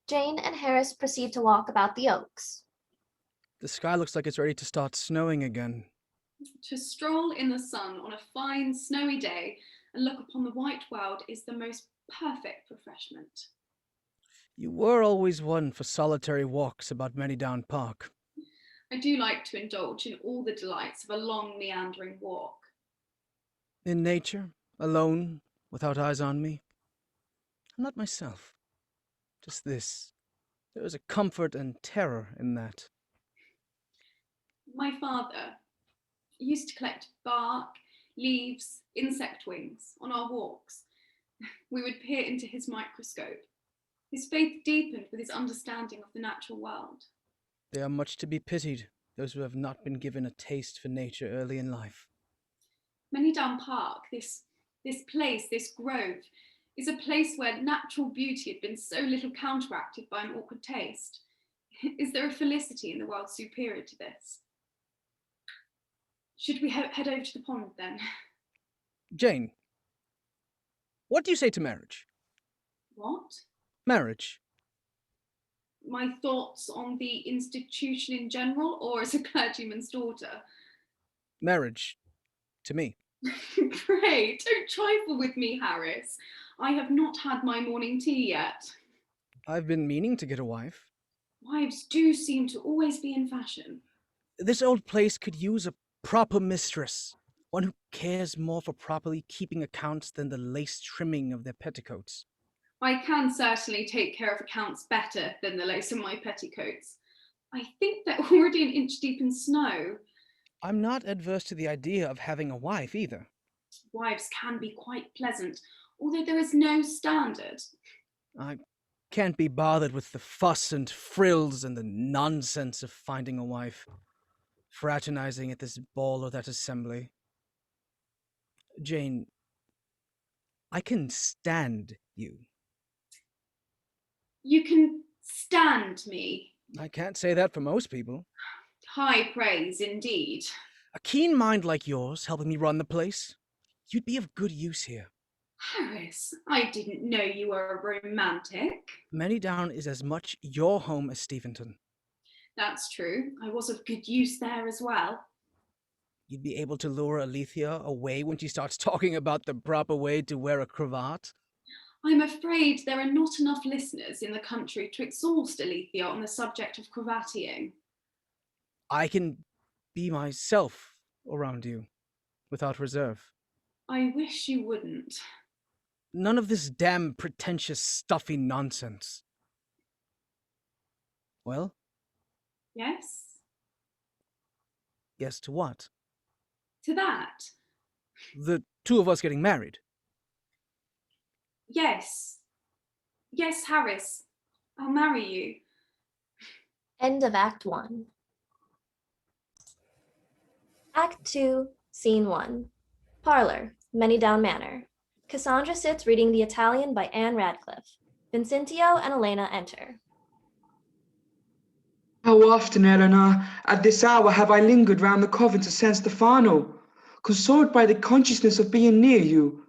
Jane and Harris proceed to walk about the oaks. The sky looks like it's ready to start snowing again. To stroll in the sun on a fine snowy day and look upon the white world is the most perfect refreshment. You were always one for solitary walks about Manydown Park. I do like to indulge in all the delights of a long meandering walk. In nature, alone, without eyes on me. I'm not myself. Just this. There is a comfort and terror in that. My father used to collect bark, leaves, insect wings on our walks. We would peer into his microscope. His faith deepened with his understanding of the natural world. They are much to be pitied, those who have not been given a taste for nature early in life. Manydown Park, this place, this grove, is a place where natural beauty had been so little counteracted by an awkward taste. Is there a felicity in the world superior to this? Should we head over to the pond then? Jane, what do you say to marriage? What? Marriage. my thoughts on the institution in general, or as a clergyman's daughter? Marriage. To me. Pray, don't trifle with me, Harris. I have not had my morning tea yet. I've been meaning to get a wife. Wives do seem to always be in fashion. This old place could use a proper mistress, one who cares more for properly keeping accounts than the lace trimming of their petticoats. I can certainly take care of accounts better than the lace in my petticoats. I think they're already an inch deep in snow. I'm not adverse to the idea of having a wife either. Wives can be quite pleasant, although there is no standard. I can't be bothered with the fuss and frills and the nonsense of finding a wife, fraternizing at this ball or that assembly. Jane, I can stand you. You can stand me. I can't say that for most people. High praise indeed. A keen mind like yours helping me run the place, you'd be of good use here. Harris, I didn't know you were a romantic. Manydown is as much your home as Steventon. That's true. I was of good use there as well. You'd be able to lure Alethea away when she starts talking about the proper way to wear a cravat. I'm afraid there are not enough listeners in the country to exhaust Alethea on the subject of cravatting. I can be myself around you, without reserve. I wish you wouldn't. None of this damn pretentious, stuffy nonsense. Well? Yes? Yes to what? To that? The two of us getting married. Yes. Yes, Harris. I'll marry you. End of Act 1. Act 2, Scene 1. Parlor, Manydown Manor. Cassandra sits reading The Italian by Anne Radcliffe. Vincentio and Elena enter. How often, Eleanor, at this hour have I lingered round the convent of San Stefano, consoled by the consciousness of being near you.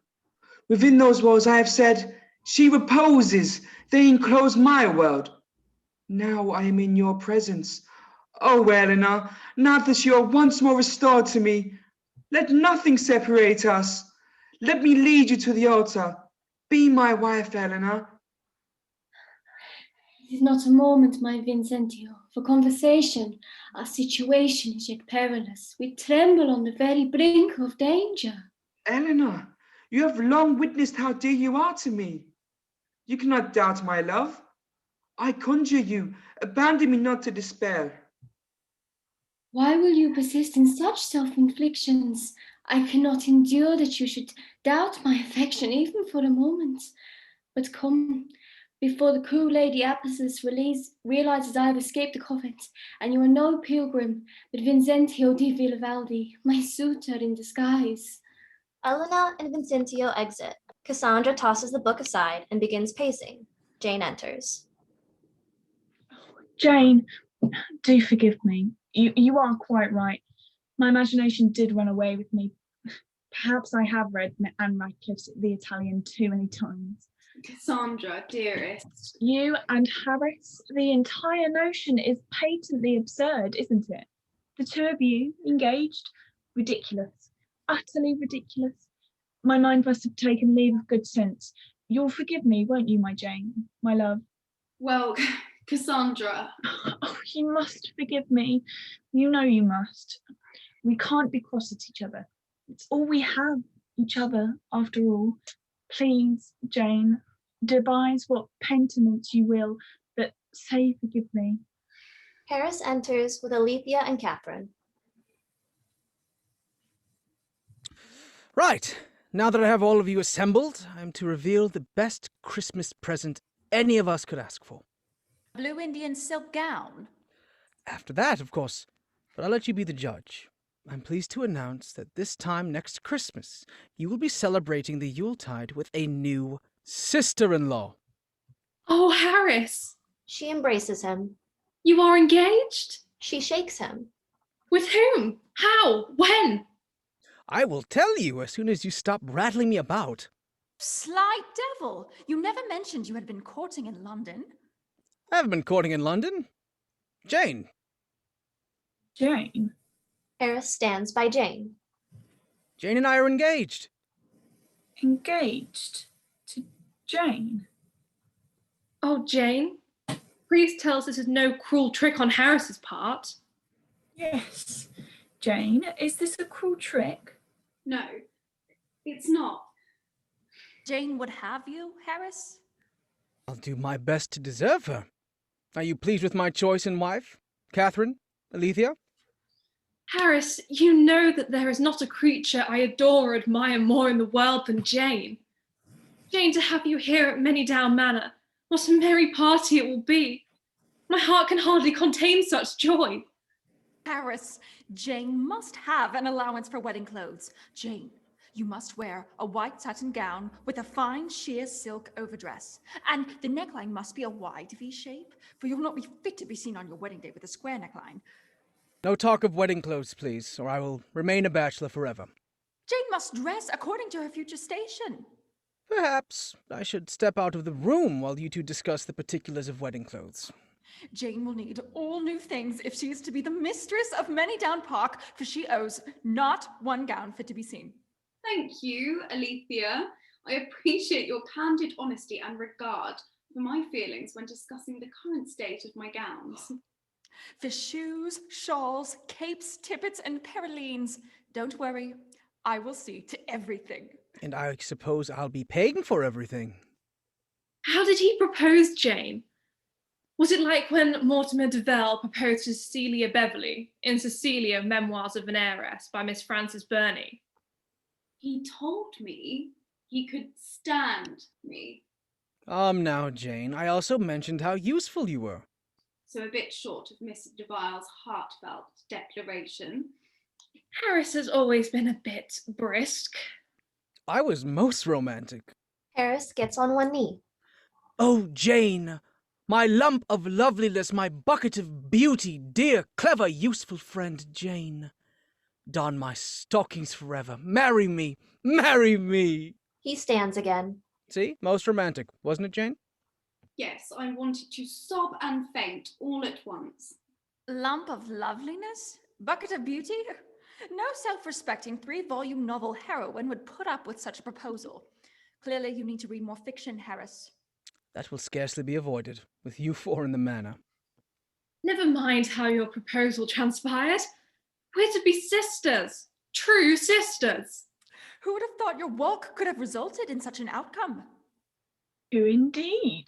Within those walls I have said, she reposes, they enclose my world. Now I am in your presence. Oh, Eleanor, now that you are once more restored to me, let nothing separate us. Let me lead you to the altar. Be my wife, Eleanor. It is not a moment, my Vincentio, for conversation. Our situation is yet perilous. We tremble on the very brink of danger. Eleanor, you have long witnessed how dear you are to me. You cannot doubt my love. I conjure you, abandon me not to despair. Why will you persist in such self-inflictions? I cannot endure that you should doubt my affection even for a moment. But come, before the cruel Lady Apicius realizes I have escaped the convent, and you are no pilgrim, but Vincentio di Villavaldi, my suitor in disguise. Elena and Vincentio exit. Cassandra tosses the book aside and begins pacing. Jane enters. Jane, do forgive me. You are quite right. My imagination did run away with me. Perhaps I have read Anne Radcliffe's The Italian too many times. Cassandra, dearest. You and Harris, the entire notion is patently absurd, isn't it? The two of you engaged? Ridiculous. Utterly ridiculous. My mind must have taken leave of good sense. You'll forgive me, won't you, my Jane, my love? Well, Cassandra. Oh, you must forgive me. You know you must. We can't be cross at each other. It's all we have, each other, after all. Please, Jane, devise what penitence you will, but say forgive me. Harris enters with Alethea and Catherine. Right. Now that I have all of you assembled, I'm to reveal the best Christmas present any of us could ask for. Blue Indian silk gown. After that, of course. But I'll let you be the judge. I'm pleased to announce that this time next Christmas, you will be celebrating the Yuletide with a new sister-in-law. Oh, Harris! She embraces him. You are engaged? She shakes him. With whom? How? When? I will tell you as soon as you stop rattling me about. Sly devil! You never mentioned you had been courting in London. I haven't been courting in London. Jane. Jane? Harris stands by Jane. Jane and I are engaged. Engaged? To Jane? Oh, Jane, please tell us this is no cruel trick on Harris's part. Yes. Jane, is this a cruel trick? No, it's not. Jane would have you, Harris? I'll do my best to deserve her. Are you pleased with my choice in wife? Catherine? Alethea? Harris, you know that there is not a creature I adore or admire more in the world than Jane. Jane, to have you here at Manydown Manor, what a merry party it will be. My heart can hardly contain such joy. Harris, Jane must have an allowance for wedding clothes. Jane, you must wear a white satin gown with a fine sheer silk overdress. And the neckline must be a wide V shape, for you'll not be fit to be seen on your wedding day with a square neckline. No talk of wedding clothes, please, or I will remain a bachelor forever. Jane must dress according to her future station. Perhaps I should step out of the room while you two discuss the particulars of wedding clothes. Jane will need all new things if she is to be the mistress of Manydown Park, for she owes not one gown fit to be seen. Thank you, Alethea. I appreciate your candid honesty and regard for my feelings when discussing the current state of my gowns. For shoes, shawls, capes, tippets, and perlines, don't worry, I will see to everything. And I suppose I'll be paying for everything. How did he propose, Jane? Was it like when Mortimer de Vere proposed to Cecilia Beverley in Cecilia, Memoirs of an Heiress by Miss Frances Burney? He told me he could stand me. Now, Jane, I also mentioned how useful you were. So a bit short of Miss de Vire's heartfelt declaration. Harris has always been a bit brisk. I was most romantic. Harris gets on one knee. Oh, Jane, my lump of loveliness, my bucket of beauty, dear, clever, useful friend Jane. Don my stockings forever. Marry me, marry me. He stands again. See, most romantic, wasn't it, Jane? Yes, I wanted to sob and faint all at once. Lump of loveliness? Bucket of beauty? No self-respecting 3-volume novel heroine would put up with such a proposal. Clearly, you need to read more fiction, Harris. That will scarcely be avoided, with you four in the manor. Never mind how your proposal transpired. We're to be sisters. True sisters. Who would have thought your walk could have resulted in such an outcome? Who indeed?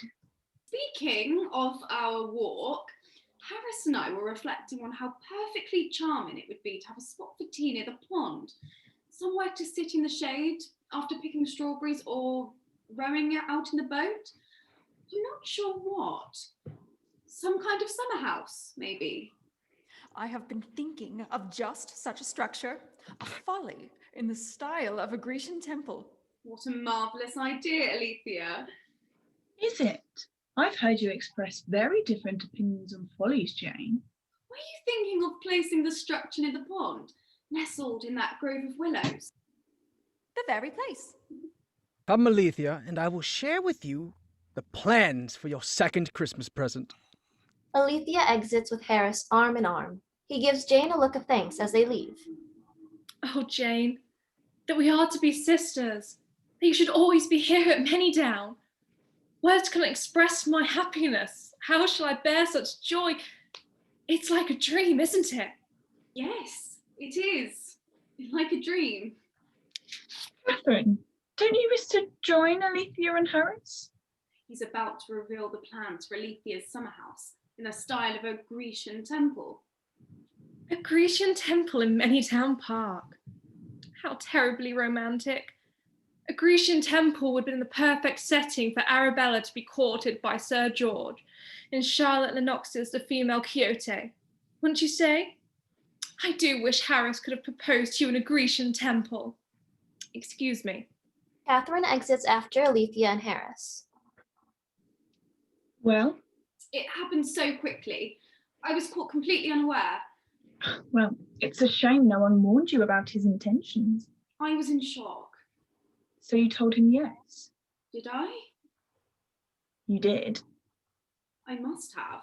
Speaking of our walk, Harris and I were reflecting on how perfectly charming it would be to have a spot for tea near the pond. Somewhere to sit in the shade after picking strawberries or rowing out in the boat. I'm not sure what. Some kind of summer house, maybe. I have been thinking of just such a structure, a folly in the style of a Grecian temple. What a marvellous idea, Alethea. Is it? I've heard you express very different opinions on follies, Jane. Were you thinking of placing the structure near the pond, nestled in that grove of willows? The very place. Come, Alethea, and I will share with you the plans for your second Christmas present. Alethea exits with Harris arm in arm. He gives Jane a look of thanks as they leave. Oh, Jane, that we are to be sisters. That you should always be here at Manydown. Words can express my happiness. How shall I bear such joy? It's like a dream, isn't it? Yes, it is. Like a dream. Catherine, don't you wish to join Alethea and Harris? He's about to reveal the plans for Alethea's summer house in the style of a Grecian temple. A Grecian temple in Manydown Park. How terribly romantic. A Grecian temple would have been the perfect setting for Arabella to be courted by Sir George in Charlotte Lennox's The Female Quixote. Wouldn't you say? I do wish Harris could have proposed to you in a Grecian temple. Excuse me. Catherine exits after Alethea and Harris. Well? It happened so quickly. I was caught completely unaware. Well, it's a shame no one warned you about his intentions. I was in shock. So you told him yes? Did I? You did. I must have.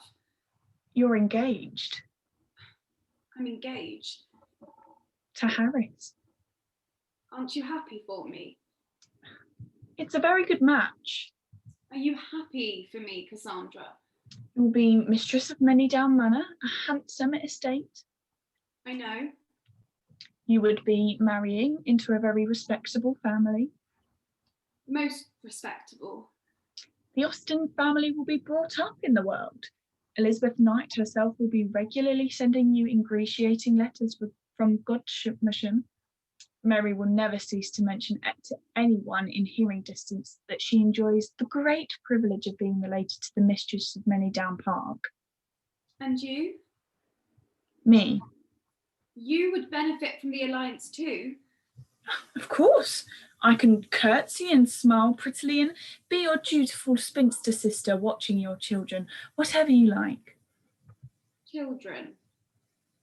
You're engaged. I'm engaged. To Harris. Aren't you happy for me? It's a very good match. Are you happy for me, Cassandra? You'll be mistress of Manydown Manor, a handsome estate. I know. You would be marrying into a very respectable family. Most respectable. The Austen family will be brought up in the world. Elizabeth Knight herself will be regularly sending you ingratiating letters from Godmersham. Mary will never cease to mention to anyone in hearing distance that she enjoys the great privilege of being related to the mistress of Manydown Park. And you? Me? You would benefit from the alliance too. Of course. I can curtsy and smile prettily and be your dutiful spinster sister watching your children, whatever you like. Children?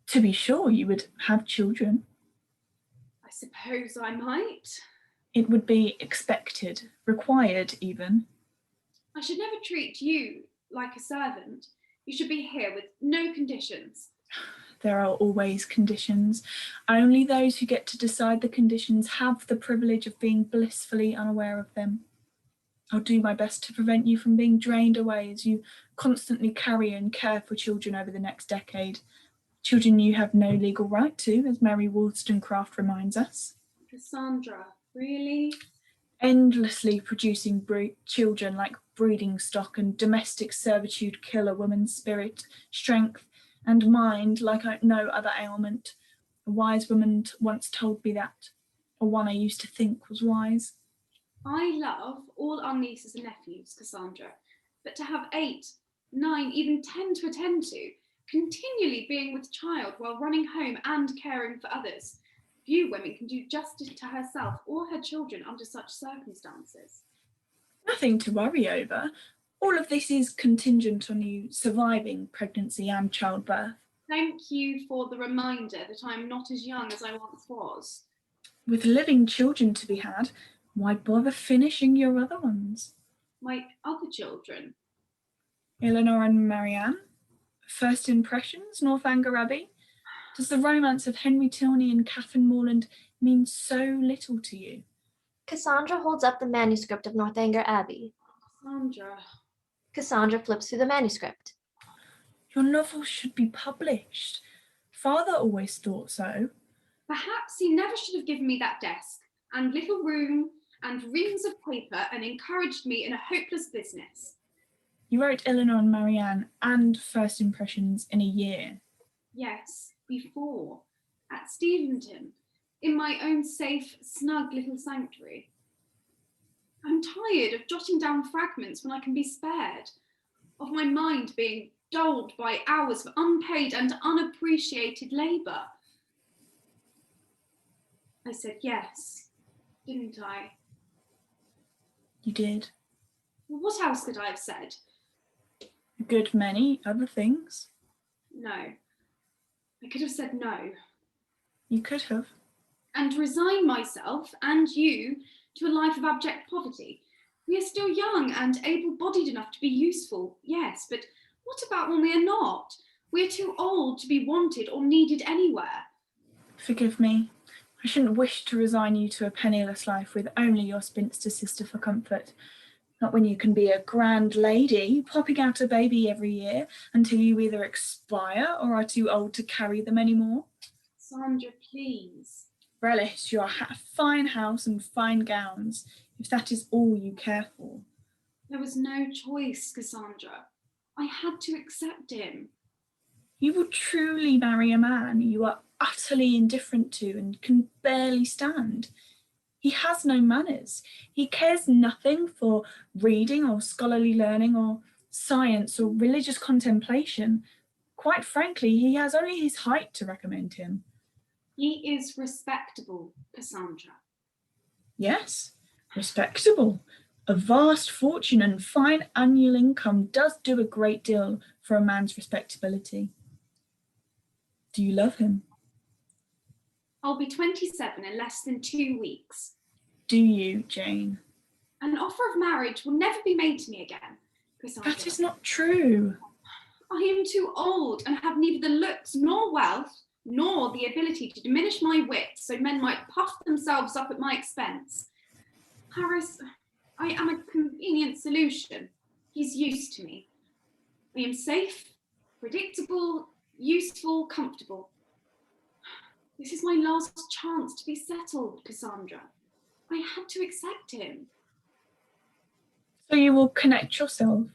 To be sure, you would have children. I suppose I might. It would be expected, required even. I should never treat you like a servant. You should be here with no conditions. There are always conditions. Only those who get to decide the conditions have the privilege of being blissfully unaware of them. I'll do my best to prevent you from being drained away as you constantly carry and care for children over the next decade. Children you have no legal right to, as Mary Wollstonecraft reminds us. Cassandra, really? Endlessly producing children like breeding stock, and domestic servitude kill a woman's spirit, strength, and mind like no other ailment. A wise woman once told me that, or one I used to think was wise. I love all our nieces and nephews, Cassandra, but to have 8, 9, even 10 to attend to, continually being with child while running home and caring for others. Few women can do justice to herself or her children under such circumstances. Nothing to worry over. All of this is contingent on you surviving pregnancy and childbirth. Thank you for the reminder that I'm not as young as I once was. With living children to be had, why bother finishing your other ones? My other children? Eleanor and Marianne? First impressions, Northanger Abbey? Does the romance of Henry Tilney and Catherine Moreland mean so little to you? Cassandra holds up the manuscript of Northanger Abbey. Cassandra. Cassandra flips through the manuscript. Your novel should be published. Father always thought so. Perhaps he never should have given me that desk and little room and reams of paper and encouraged me in a hopeless business. You wrote Eleanor and Marianne and First Impressions in a year. Yes, before, at Steventon, in my own safe, snug little sanctuary. I'm tired of jotting down fragments when I can be spared, of my mind being dulled by hours of unpaid and unappreciated labour. I said yes, didn't I? You did. Well, what else could I have said? A good many other things. No. I could have said no. You could have. And resign myself and you to a life of abject poverty. We are still young and able-bodied enough to be useful, yes, but what about when we are not? We are too old to be wanted or needed anywhere. Forgive me. I shouldn't wish to resign you to a penniless life with only your spinster sister for comfort. Not when you can be a grand lady, popping out a baby every year until you either expire or are too old to carry them anymore. Sandra, please. Relish your fine house and fine gowns, if that is all you care for. There was no choice, Cassandra. I had to accept him. You will truly marry a man you are utterly indifferent to and can barely stand. He has no manners. He cares nothing for reading or scholarly learning or science or religious contemplation. Quite frankly, he has only his height to recommend him. He is respectable, Cassandra. Yes, respectable. A vast fortune and fine annual income does do a great deal for a man's respectability. Do you love him? I'll be 27 in less than 2 weeks. Do you, Jane? An offer of marriage will never be made to me again. Cassandra. That is not true. I am too old and have neither the looks nor wealth, nor the ability to diminish my wits so men might puff themselves up at my expense. Harris, I am a convenient solution. He's used to me. I am safe, predictable, useful, comfortable. This is my last chance to be settled, Cassandra. I had to accept him. So you will connect yourself,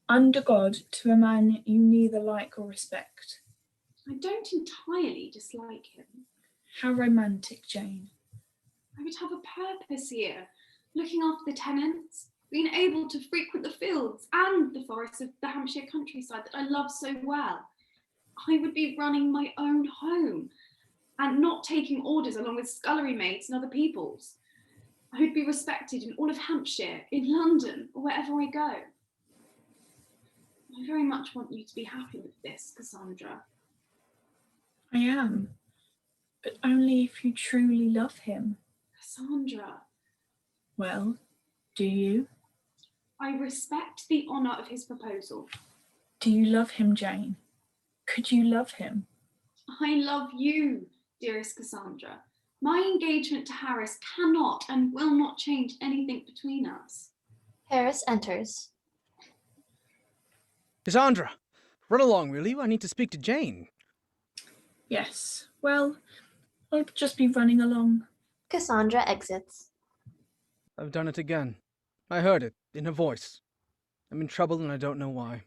under God, to a man you neither like or respect. I don't entirely dislike him. How romantic, Jane. I would have a purpose here, looking after the tenants, being able to frequent the fields and the forests of the Hampshire countryside that I love so well. I would be running my own home and not taking orders along with scullery maids and other people's. I would be respected in all of Hampshire, in London, or wherever I go. I very much want you to be happy with this, Cassandra. I am, but only if you truly love him. Cassandra. Well, do you? I respect the honour of his proposal. Do you love him, Jane? Could you love him? I love you, dearest Cassandra. My engagement to Harris cannot and will not change anything between us. Harris enters. Cassandra, run along, will you? I need to speak to Jane. Yes, well, I'll just be running along. Cassandra exits. I've done it again. I heard it, in her voice. I'm in trouble and I don't know why.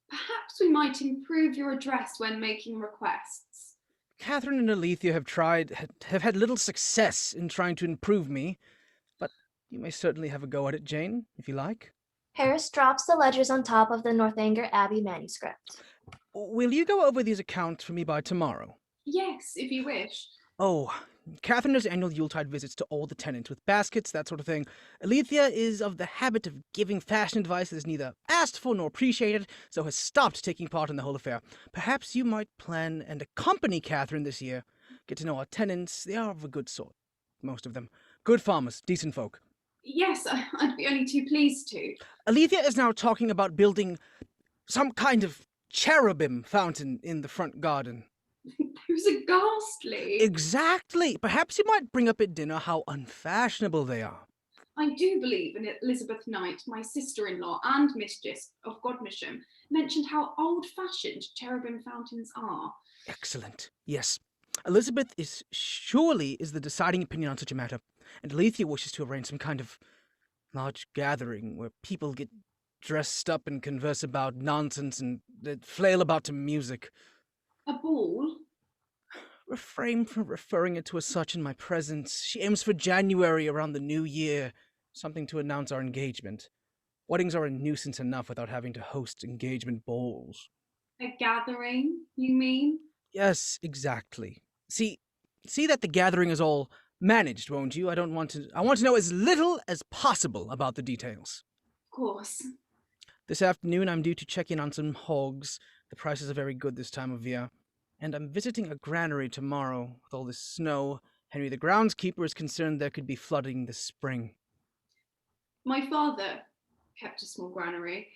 Perhaps we might improve your address when making requests. Catherine and Alethea have had little success in trying to improve me, but you may certainly have a go at it, Jane, if you like. Harris drops the ledgers on top of the Northanger Abbey manuscript. Will you go over these accounts for me by tomorrow? Yes, if you wish. Oh, Catherine does annual Yuletide visits to all the tenants with baskets, that sort of thing. Alethea is of the habit of giving fashion advice that is neither asked for nor appreciated, so has stopped taking part in the whole affair. Perhaps you might plan and accompany Catherine this year. Get to know our tenants. They are of a good sort, most of them. Good farmers, decent folk. Yes, I'd be only too pleased to. Alethea is now talking about building some kind of cherubim fountain in the front garden. Those are ghastly. Exactly. Perhaps you might bring up at dinner how unfashionable they are. I do believe in Elizabeth Knight, my sister-in-law and mistress of Godmersham, mentioned how old-fashioned cherubim fountains are. Excellent. Yes. Elizabeth is the deciding opinion on such a matter, and Alethea wishes to arrange some kind of large gathering where people get dressed up and converse about nonsense and flail about to music. A ball? Refrain from referring it to as such in my presence. She aims for January around the new year, something to announce our engagement. Weddings are a nuisance enough without having to host engagement balls. A gathering, you mean? Yes, exactly. See that the gathering is all managed, won't you? I want to know as little as possible about the details. Of course. This afternoon I'm due to check in on some hogs. The prices are very good this time of year. And I'm visiting a granary tomorrow. With all this snow, Henry the groundskeeper is concerned there could be flooding this spring. My father kept a small granary.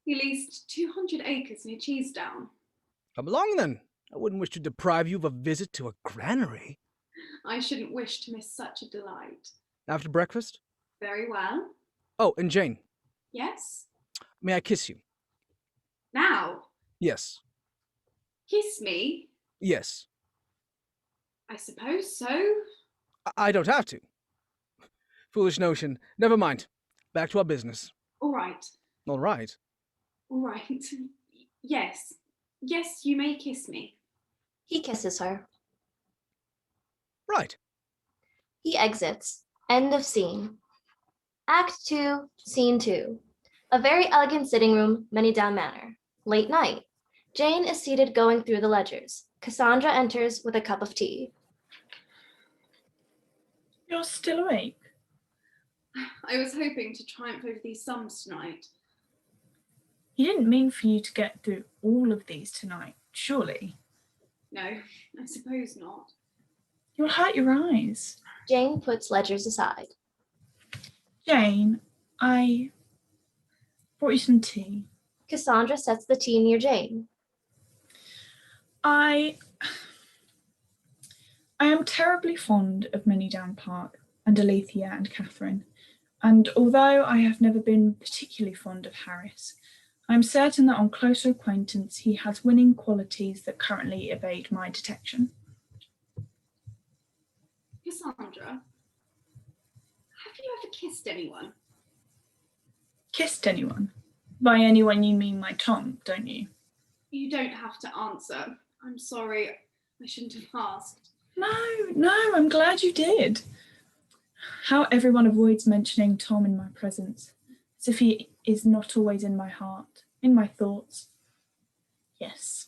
He leased 200 acres near Cheesedown. Come along then. I wouldn't wish to deprive you of a visit to a granary. I shouldn't wish to miss such a delight. After breakfast? Very well. Oh, and Jane. Yes? May I kiss you? Now? Yes. Kiss me? Yes. I suppose so. I don't have to. Foolish notion. Never mind. Back to our business. All right. All right. All right. Yes. Yes, you may kiss me. He kisses her. Right. He exits. End of scene. Act 2, Scene 2. A very elegant sitting room, Manydown Manor. Late night. Jane is seated going through the ledgers. Cassandra enters with a cup of tea. You're still awake? I was hoping to triumph over these sums tonight. He didn't mean for you to get through all of these tonight, surely? No, I suppose not. You'll hurt your eyes. Jane puts ledgers aside. Jane, brought you some tea. Cassandra sets the tea near Jane. I am terribly fond of Manydown Park and Alethea and Catherine, and although I have never been particularly fond of Harris, I am certain that on closer acquaintance he has winning qualities that currently evade my detection. Cassandra, have you ever kissed anyone? Kissed anyone? By anyone you mean my Tom, don't you? You don't have to answer. I'm sorry, I shouldn't have asked. No, I'm glad you did. How everyone avoids mentioning Tom in my presence, as if he is not always in my heart, in my thoughts. Yes,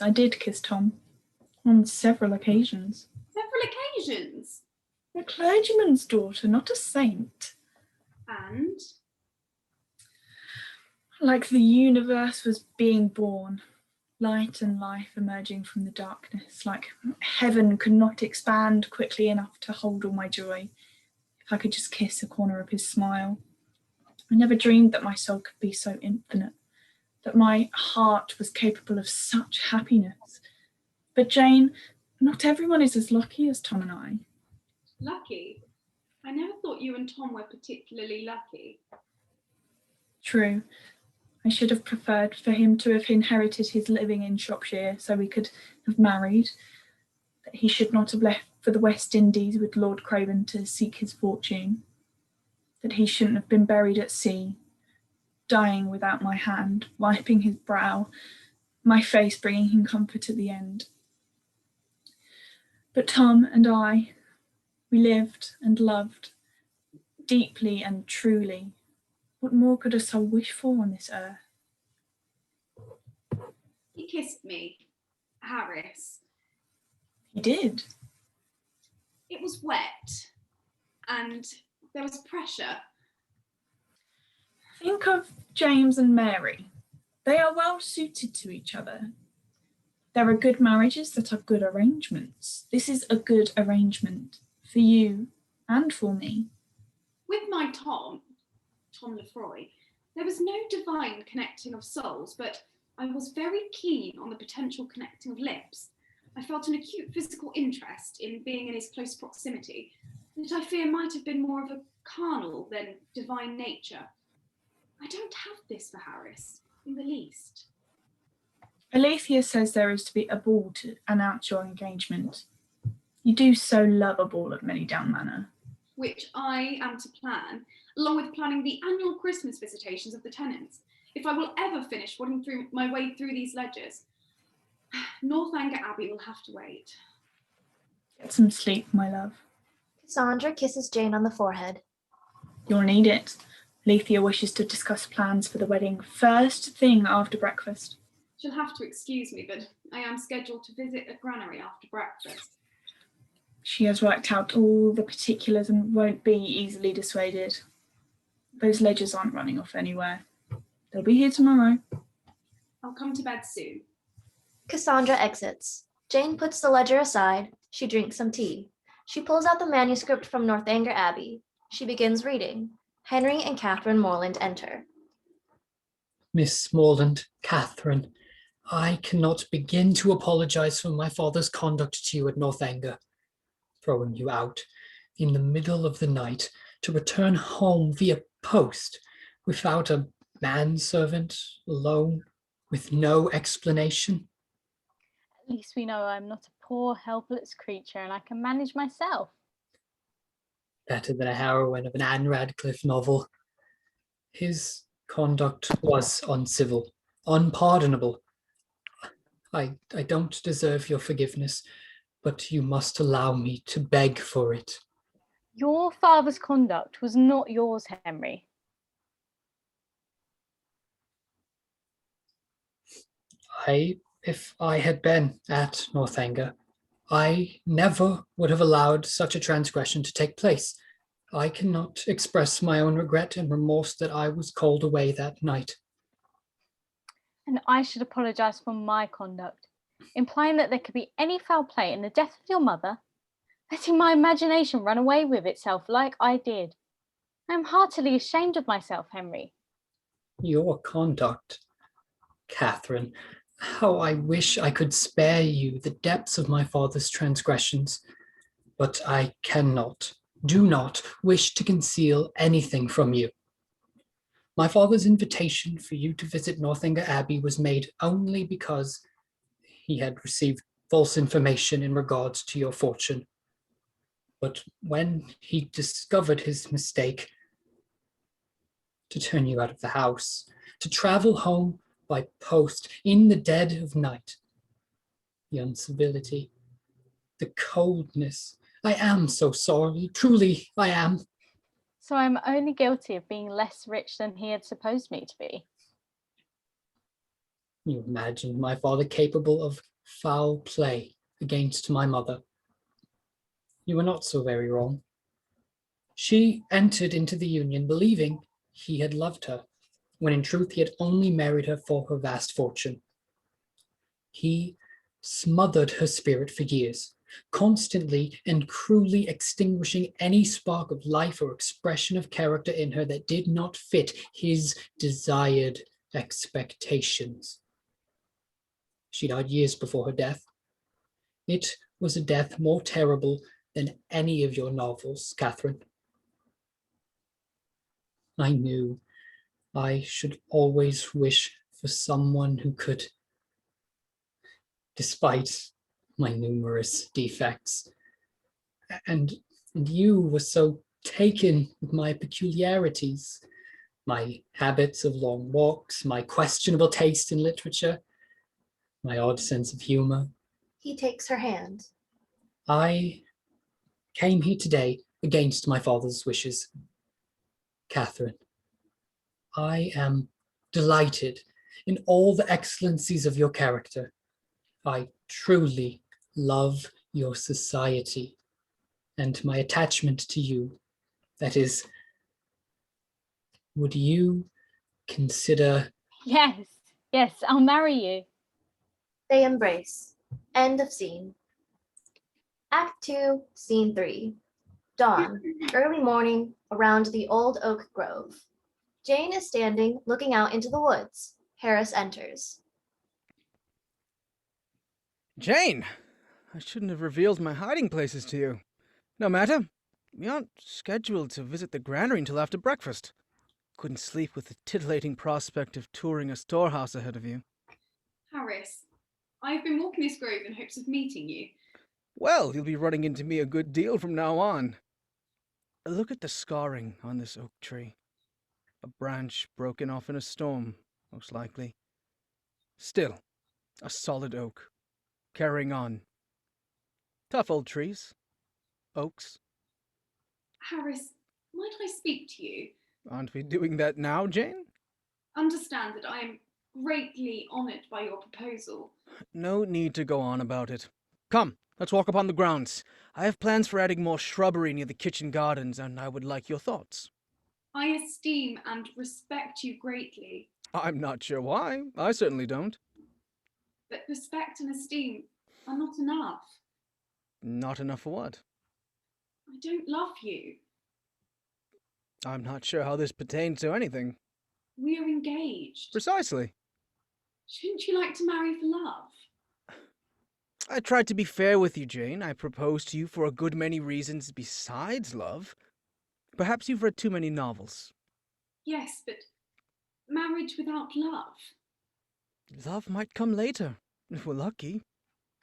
I did kiss Tom on several occasions. Several occasions? A clergyman's daughter, not a saint. And? Like the universe was being born, light and life emerging from the darkness, like heaven could not expand quickly enough to hold all my joy. If I could just kiss a corner of his smile. I never dreamed that my soul could be so infinite, that my heart was capable of such happiness. But Jane, not everyone is as lucky as Tom and I. Lucky? I never thought you and Tom were particularly lucky. True. I should have preferred for him to have inherited his living in Shropshire so we could have married, that he should not have left for the West Indies with Lord Craven to seek his fortune, that he shouldn't have been buried at sea, dying without my hand, wiping his brow, my face bringing him comfort at the end. But Tom and I, we lived and loved, deeply and truly. What more could a soul wish for on this earth? He kissed me, Harris. He did. It was wet, and there was pressure. Think of James and Mary. They are well suited to each other. There are good marriages that are good arrangements. This is a good arrangement for you and for me. With my Tom Lefroy, there was no divine connecting of souls, but I was very keen on the potential connecting of lips. I felt an acute physical interest in being in his close proximity, that I fear might have been more of a carnal than divine nature. I don't have this for Harris, in the least. Alethea says there is to be a ball to announce your engagement. You do so love a ball at Manydown Manor. Which I am to plan, along with planning the annual Christmas visitations of the tenants, if I will ever finish working through my way through these ledgers. Northanger Abbey will have to wait. Get some sleep, my love. Cassandra kisses Jane on the forehead. You'll need it. Alethea wishes to discuss plans for the wedding first thing after breakfast. She'll have to excuse me, but I am scheduled to visit a granary after breakfast. She has worked out all the particulars and won't be easily dissuaded. Those ledgers aren't running off anywhere. They'll be here tomorrow. I'll come to bed soon. Cassandra exits. Jane puts the ledger aside. She drinks some tea. She pulls out the manuscript from Northanger Abbey. She begins reading. Henry and Catherine Moreland enter. Miss Moreland, Catherine, I cannot begin to apologize for my father's conduct to you at Northanger. Throwing you out in the middle of the night to return home via post without a manservant, alone, with no explanation. At least we know I'm not a poor, helpless creature and I can manage myself. Better than a heroine of an Anne Radcliffe novel. His conduct was uncivil, unpardonable. I don't deserve your forgiveness, but you must allow me to beg for it. Your father's conduct was not yours, Henry. If I had been at Northanger, I never would have allowed such a transgression to take place. I cannot express my own regret and remorse that I was called away that night. And I should apologise for my conduct, implying that there could be any foul play in the death of your mother, letting my imagination run away with itself like I did. I am heartily ashamed of myself, Henry. Your conduct, Catherine, how I wish I could spare you the depths of my father's transgressions, but I cannot, do not wish to conceal anything from you. My father's invitation for you to visit Northanger Abbey was made only because he had received false information in regards to your fortune. But when he discovered his mistake, to turn you out of the house, to travel home by post in the dead of night, the uncivility, the coldness, I am so sorry, truly I am. So I'm only guilty of being less rich than he had supposed me to be. You imagined my father capable of foul play against my mother. You were not so very wrong. She entered into the union believing he had loved her, when in truth he had only married her for her vast fortune. He smothered her spirit for years, constantly and cruelly extinguishing any spark of life or expression of character in her that did not fit his desired expectations. She died years before her death. It was a death more terrible than any of your novels, Catherine. I knew I should always wish for someone who could, despite my numerous defects, and you were so taken with my peculiarities, my habits of long walks, my questionable taste in literature, my odd sense of humor. He takes her hand. I came here today against my father's wishes. Catherine, I am delighted in all the excellencies of your character. I truly love your society and my attachment to you. That is, would you consider... Yes, I'll marry you. They embrace. End of scene. Act 2, Scene 3. Dawn, early morning, around the old oak grove. Jane is standing, looking out into the woods. Harris enters. Jane! I shouldn't have revealed my hiding places to you. No matter. We aren't scheduled to visit the granary until after breakfast. Couldn't sleep with the titillating prospect of touring a storehouse ahead of you. Harris, I've been walking this grove in hopes of meeting you. Well, you'll be running into me a good deal from now on. Look at the scarring on this oak tree. A branch broken off in a storm, most likely. Still, a solid oak. Carrying on. Tough old trees. Oaks. Harris, might I speak to you? Aren't we doing that now, Jane? Understand that I am greatly honoured by your proposal. No need to go on about it. Come, let's walk upon the grounds. I have plans for adding more shrubbery near the kitchen gardens, and I would like your thoughts. I esteem and respect you greatly. I'm not sure why. I certainly don't. But respect and esteem are not enough. Not enough for what? I don't love you. I'm not sure how this pertains to anything. We are engaged. Precisely. Shouldn't you like to marry for love? I tried to be fair with you, Jane. I proposed to you for a good many reasons besides love. Perhaps you've read too many novels. Yes, but marriage without love. Love might come later, if we're lucky.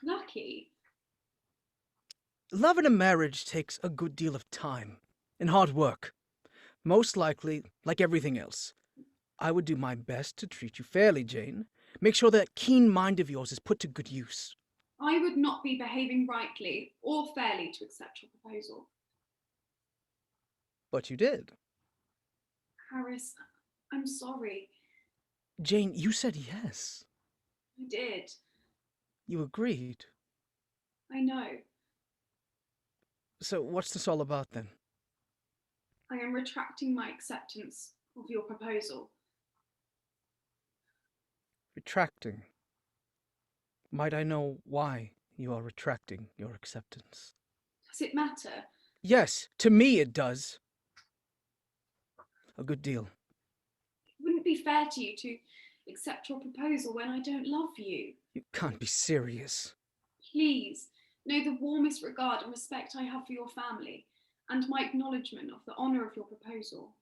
Lucky? Love in a marriage takes a good deal of time and hard work. Most likely, like everything else. I would do my best to treat you fairly, Jane. Make sure that keen mind of yours is put to good use. I would not be behaving rightly or fairly to accept your proposal. But you did. Harris, I'm sorry. Jane, you said yes. I did. You agreed. I know. So what's this all about then? I am retracting my acceptance of your proposal. Retracting. Might I know why you are retracting your acceptance? Does it matter? Yes, to me it does. A good deal. It wouldn't be fair to you to accept your proposal when I don't love you. You can't be serious. Please, know the warmest regard and respect I have for your family, and my acknowledgement of the honour of your proposal.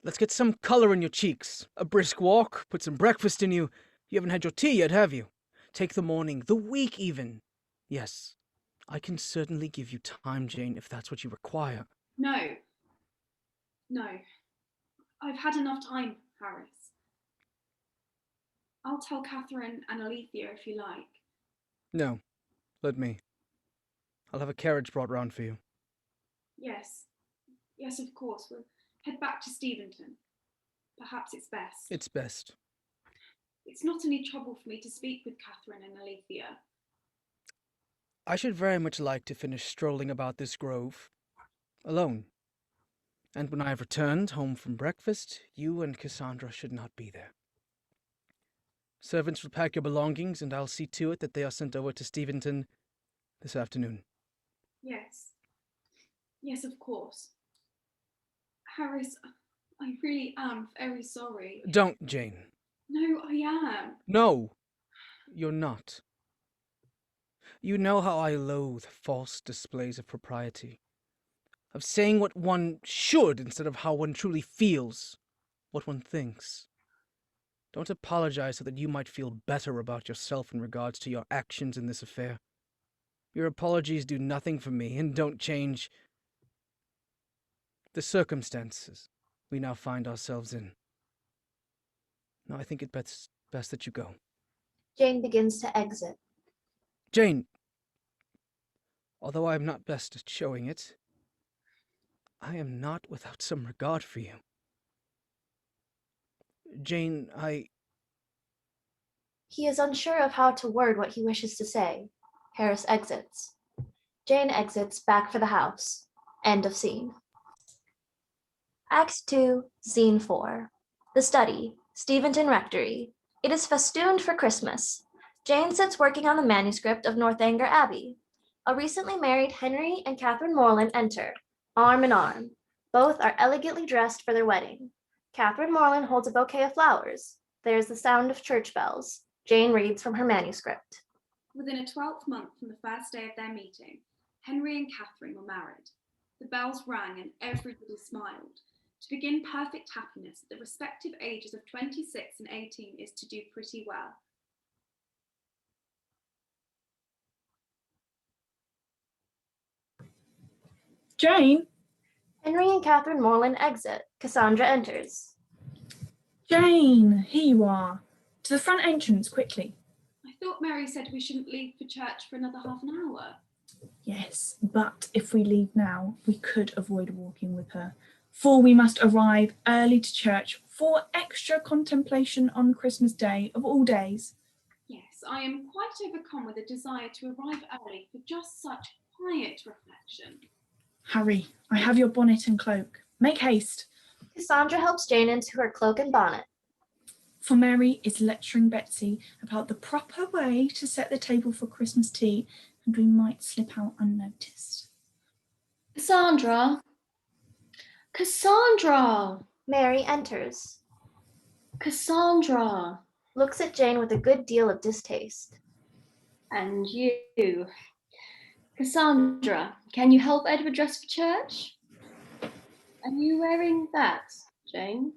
Let's get some colour in your cheeks. A brisk walk, put some breakfast in you. You haven't had your tea yet, have you? Take the morning, the week even. Yes, I can certainly give you time, Jane, if that's what you require. No. I've had enough time, Harris. I'll tell Catherine and Alethea if you like. No, let me. I'll have a carriage brought round for you. Yes, of course. We'll head back to Steventon. Perhaps it's best. It's best. It's not any trouble for me to speak with Catherine and Alethea. I should very much like to finish strolling about this grove, alone. And when I have returned home from breakfast, you and Cassandra should not be there. Servants will pack your belongings, and I'll see to it that they are sent over to Steventon this afternoon. Yes, of course. Harris, I really am very sorry. Don't, Jane. No, I am. No, you're not. You know how I loathe false displays of propriety, of saying what one should instead of how one truly feels, what one thinks. Don't apologize so that you might feel better about yourself in regards to your actions in this affair. Your apologies do nothing for me and don't change the circumstances we now find ourselves in. No, I think it's best that you go. Jane begins to exit. Jane, although I am not best at showing it, I am not without some regard for you. Jane, He is unsure of how to word what he wishes to say. Harris exits. Jane exits back for the house. End of scene. Act 2, Scene 4. The study, Steventon Rectory. It is festooned for Christmas. Jane sits working on the manuscript of Northanger Abbey. A recently married Henry and Catherine Moreland enter, arm in arm. Both are elegantly dressed for their wedding. Catherine Moreland holds a bouquet of flowers. There is the sound of church bells. Jane reads from her manuscript. Within a 12th month from the first day of their meeting, Henry and Catherine were married. The bells rang and everybody smiled. To begin perfect happiness at the respective ages of 26 and 18 is to do pretty well. Jane? Henry and Catherine Moreland exit. Cassandra enters. Jane, here you are. To the front entrance, quickly. I thought Mary said we shouldn't leave for church for another half an hour. Yes, but if we leave now, we could avoid walking with her. For we must arrive early to church for extra contemplation on Christmas Day of all days. Yes, I am quite overcome with a desire to arrive early for just such quiet reflection. Harry, I have your bonnet and cloak. Make haste. Cassandra helps Jane into her cloak and bonnet. For Mary is lecturing Betsy about the proper way to set the table for Christmas tea, and we might slip out unnoticed. Cassandra! Mary enters. Cassandra! Looks at Jane with a good deal of distaste. And you. Cassandra, can you help Edward dress for church? Are you wearing that, Jane?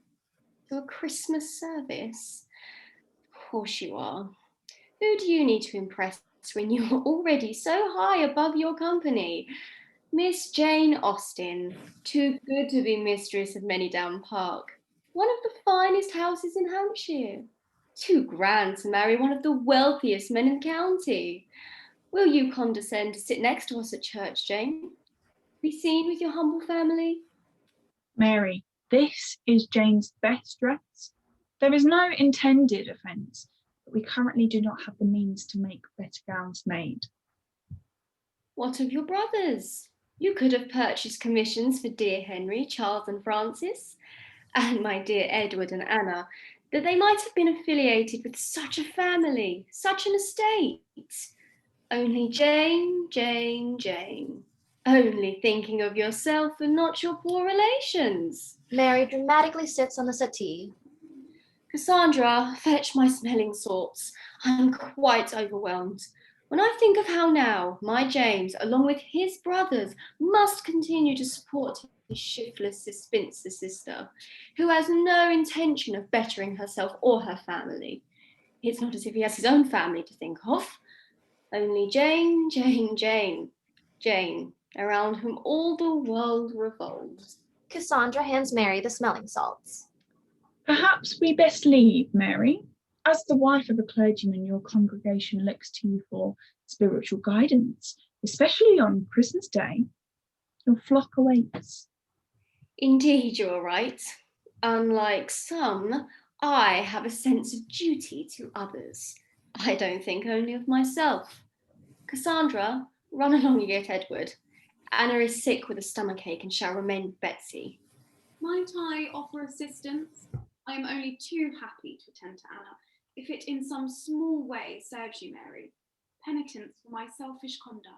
To a Christmas service? Of course you are. Who do you need to impress when you are already so high above your company? Miss Jane Austen, too good to be mistress of Manydown Park, one of the finest houses in Hampshire. Too grand to marry one of the wealthiest men in the county. Will you condescend to sit next to us at church, Jane? Be seen with your humble family? Mary, this is Jane's best dress. There is no intended offence, but we currently do not have the means to make better gowns made. What of your brothers? You could have purchased commissions for dear Henry, Charles and Francis, and my dear Edward and Anna, that they might have been affiliated with such a family, such an estate. Only Jane. Only thinking of yourself and not your poor relations. Mary dramatically sits on the settee. Cassandra, fetch my smelling salts. I'm quite overwhelmed. When I think of how now my James, along with his brothers, must continue to support his shiftless spinster sister, who has no intention of bettering herself or her family. It's not as if he has his own family to think of. Only Jane, Jane, Jane, Jane, around whom all the world revolves. Cassandra hands Mary the smelling salts. Perhaps we best leave, Mary. As the wife of a clergyman, your congregation looks to you for spiritual guidance, especially on Christmas Day. Your flock awaits. Indeed, you're right. Unlike some, I have a sense of duty to others. I don't think only of myself. Cassandra, run along and get Edward. Anna is sick with a stomachache and shall remain with Betsy. Might I offer assistance? I am only too happy to attend to Anna, if it in some small way serves you, Mary. Penitence for my selfish conduct.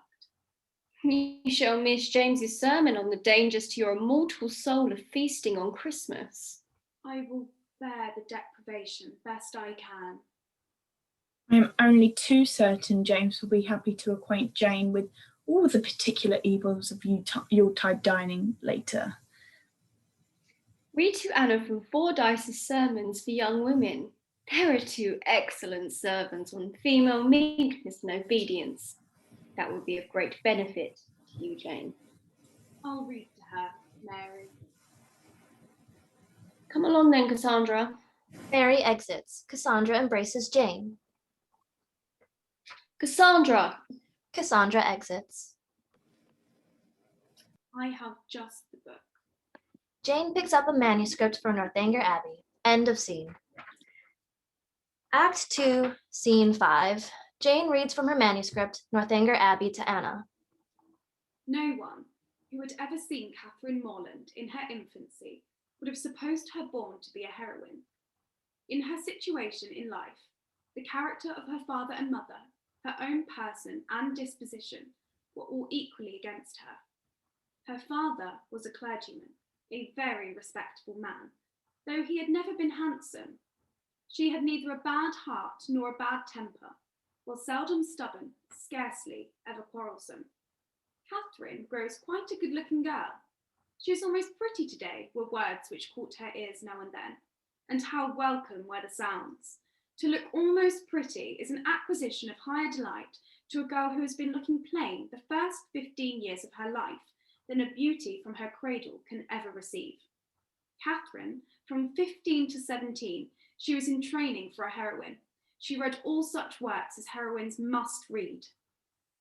You shall miss James's sermon on the dangers to your immortal soul of feasting on Christmas. I will bear the deprivation best I can. I am only too certain James will be happy to acquaint Jane with all the particular evils of Yuletide dining later. Read to Anna from Fordyce's sermons for young women. There are two excellent sermons on female meekness and obedience. That would be of great benefit to you, Jane. I'll read to her, Mary. Come along then, Cassandra. Mary exits. Cassandra embraces Jane. Cassandra! Cassandra exits. I have just the book. Jane picks up a manuscript for Northanger Abbey. End of scene. Act 2, Scene 5. Jane reads from her manuscript, Northanger Abbey, to Anna. No one who had ever seen Catherine Moreland in her infancy would have supposed her born to be a heroine. In her situation in life, the character of her father and mother, her own person and disposition were all equally against her. Her father was a clergyman, a very respectable man, though he had never been handsome. She had neither a bad heart nor a bad temper, while seldom stubborn, scarcely ever quarrelsome. Catherine grows quite a good-looking girl. She is almost pretty today, were words which caught her ears now and then, and how welcome were the sounds. To look almost pretty is an acquisition of higher delight to a girl who has been looking plain the first 15 years of her life than a beauty from her cradle can ever receive. Catherine, from 15 to 17, she was in training for a heroine. She read all such works as heroines must read.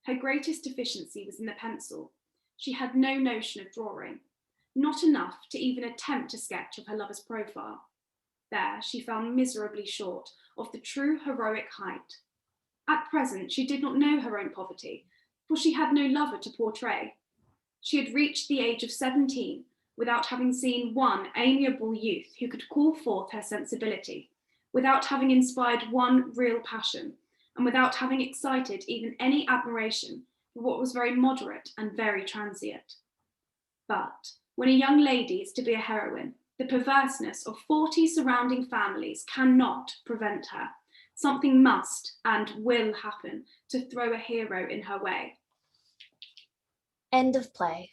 Her greatest deficiency was in the pencil. She had no notion of drawing, not enough to even attempt a sketch of her lover's profile. There she fell miserably short of the true heroic height. At present, she did not know her own poverty, for she had no lover to portray. She had reached the age of 17 without having seen one amiable youth who could call forth her sensibility, without having inspired one real passion, and without having excited even any admiration for what was very moderate and very transient. But when a young lady is to be a heroine, the perverseness of 40 surrounding families cannot prevent her. Something must and will happen to throw a hero in her way. End of play.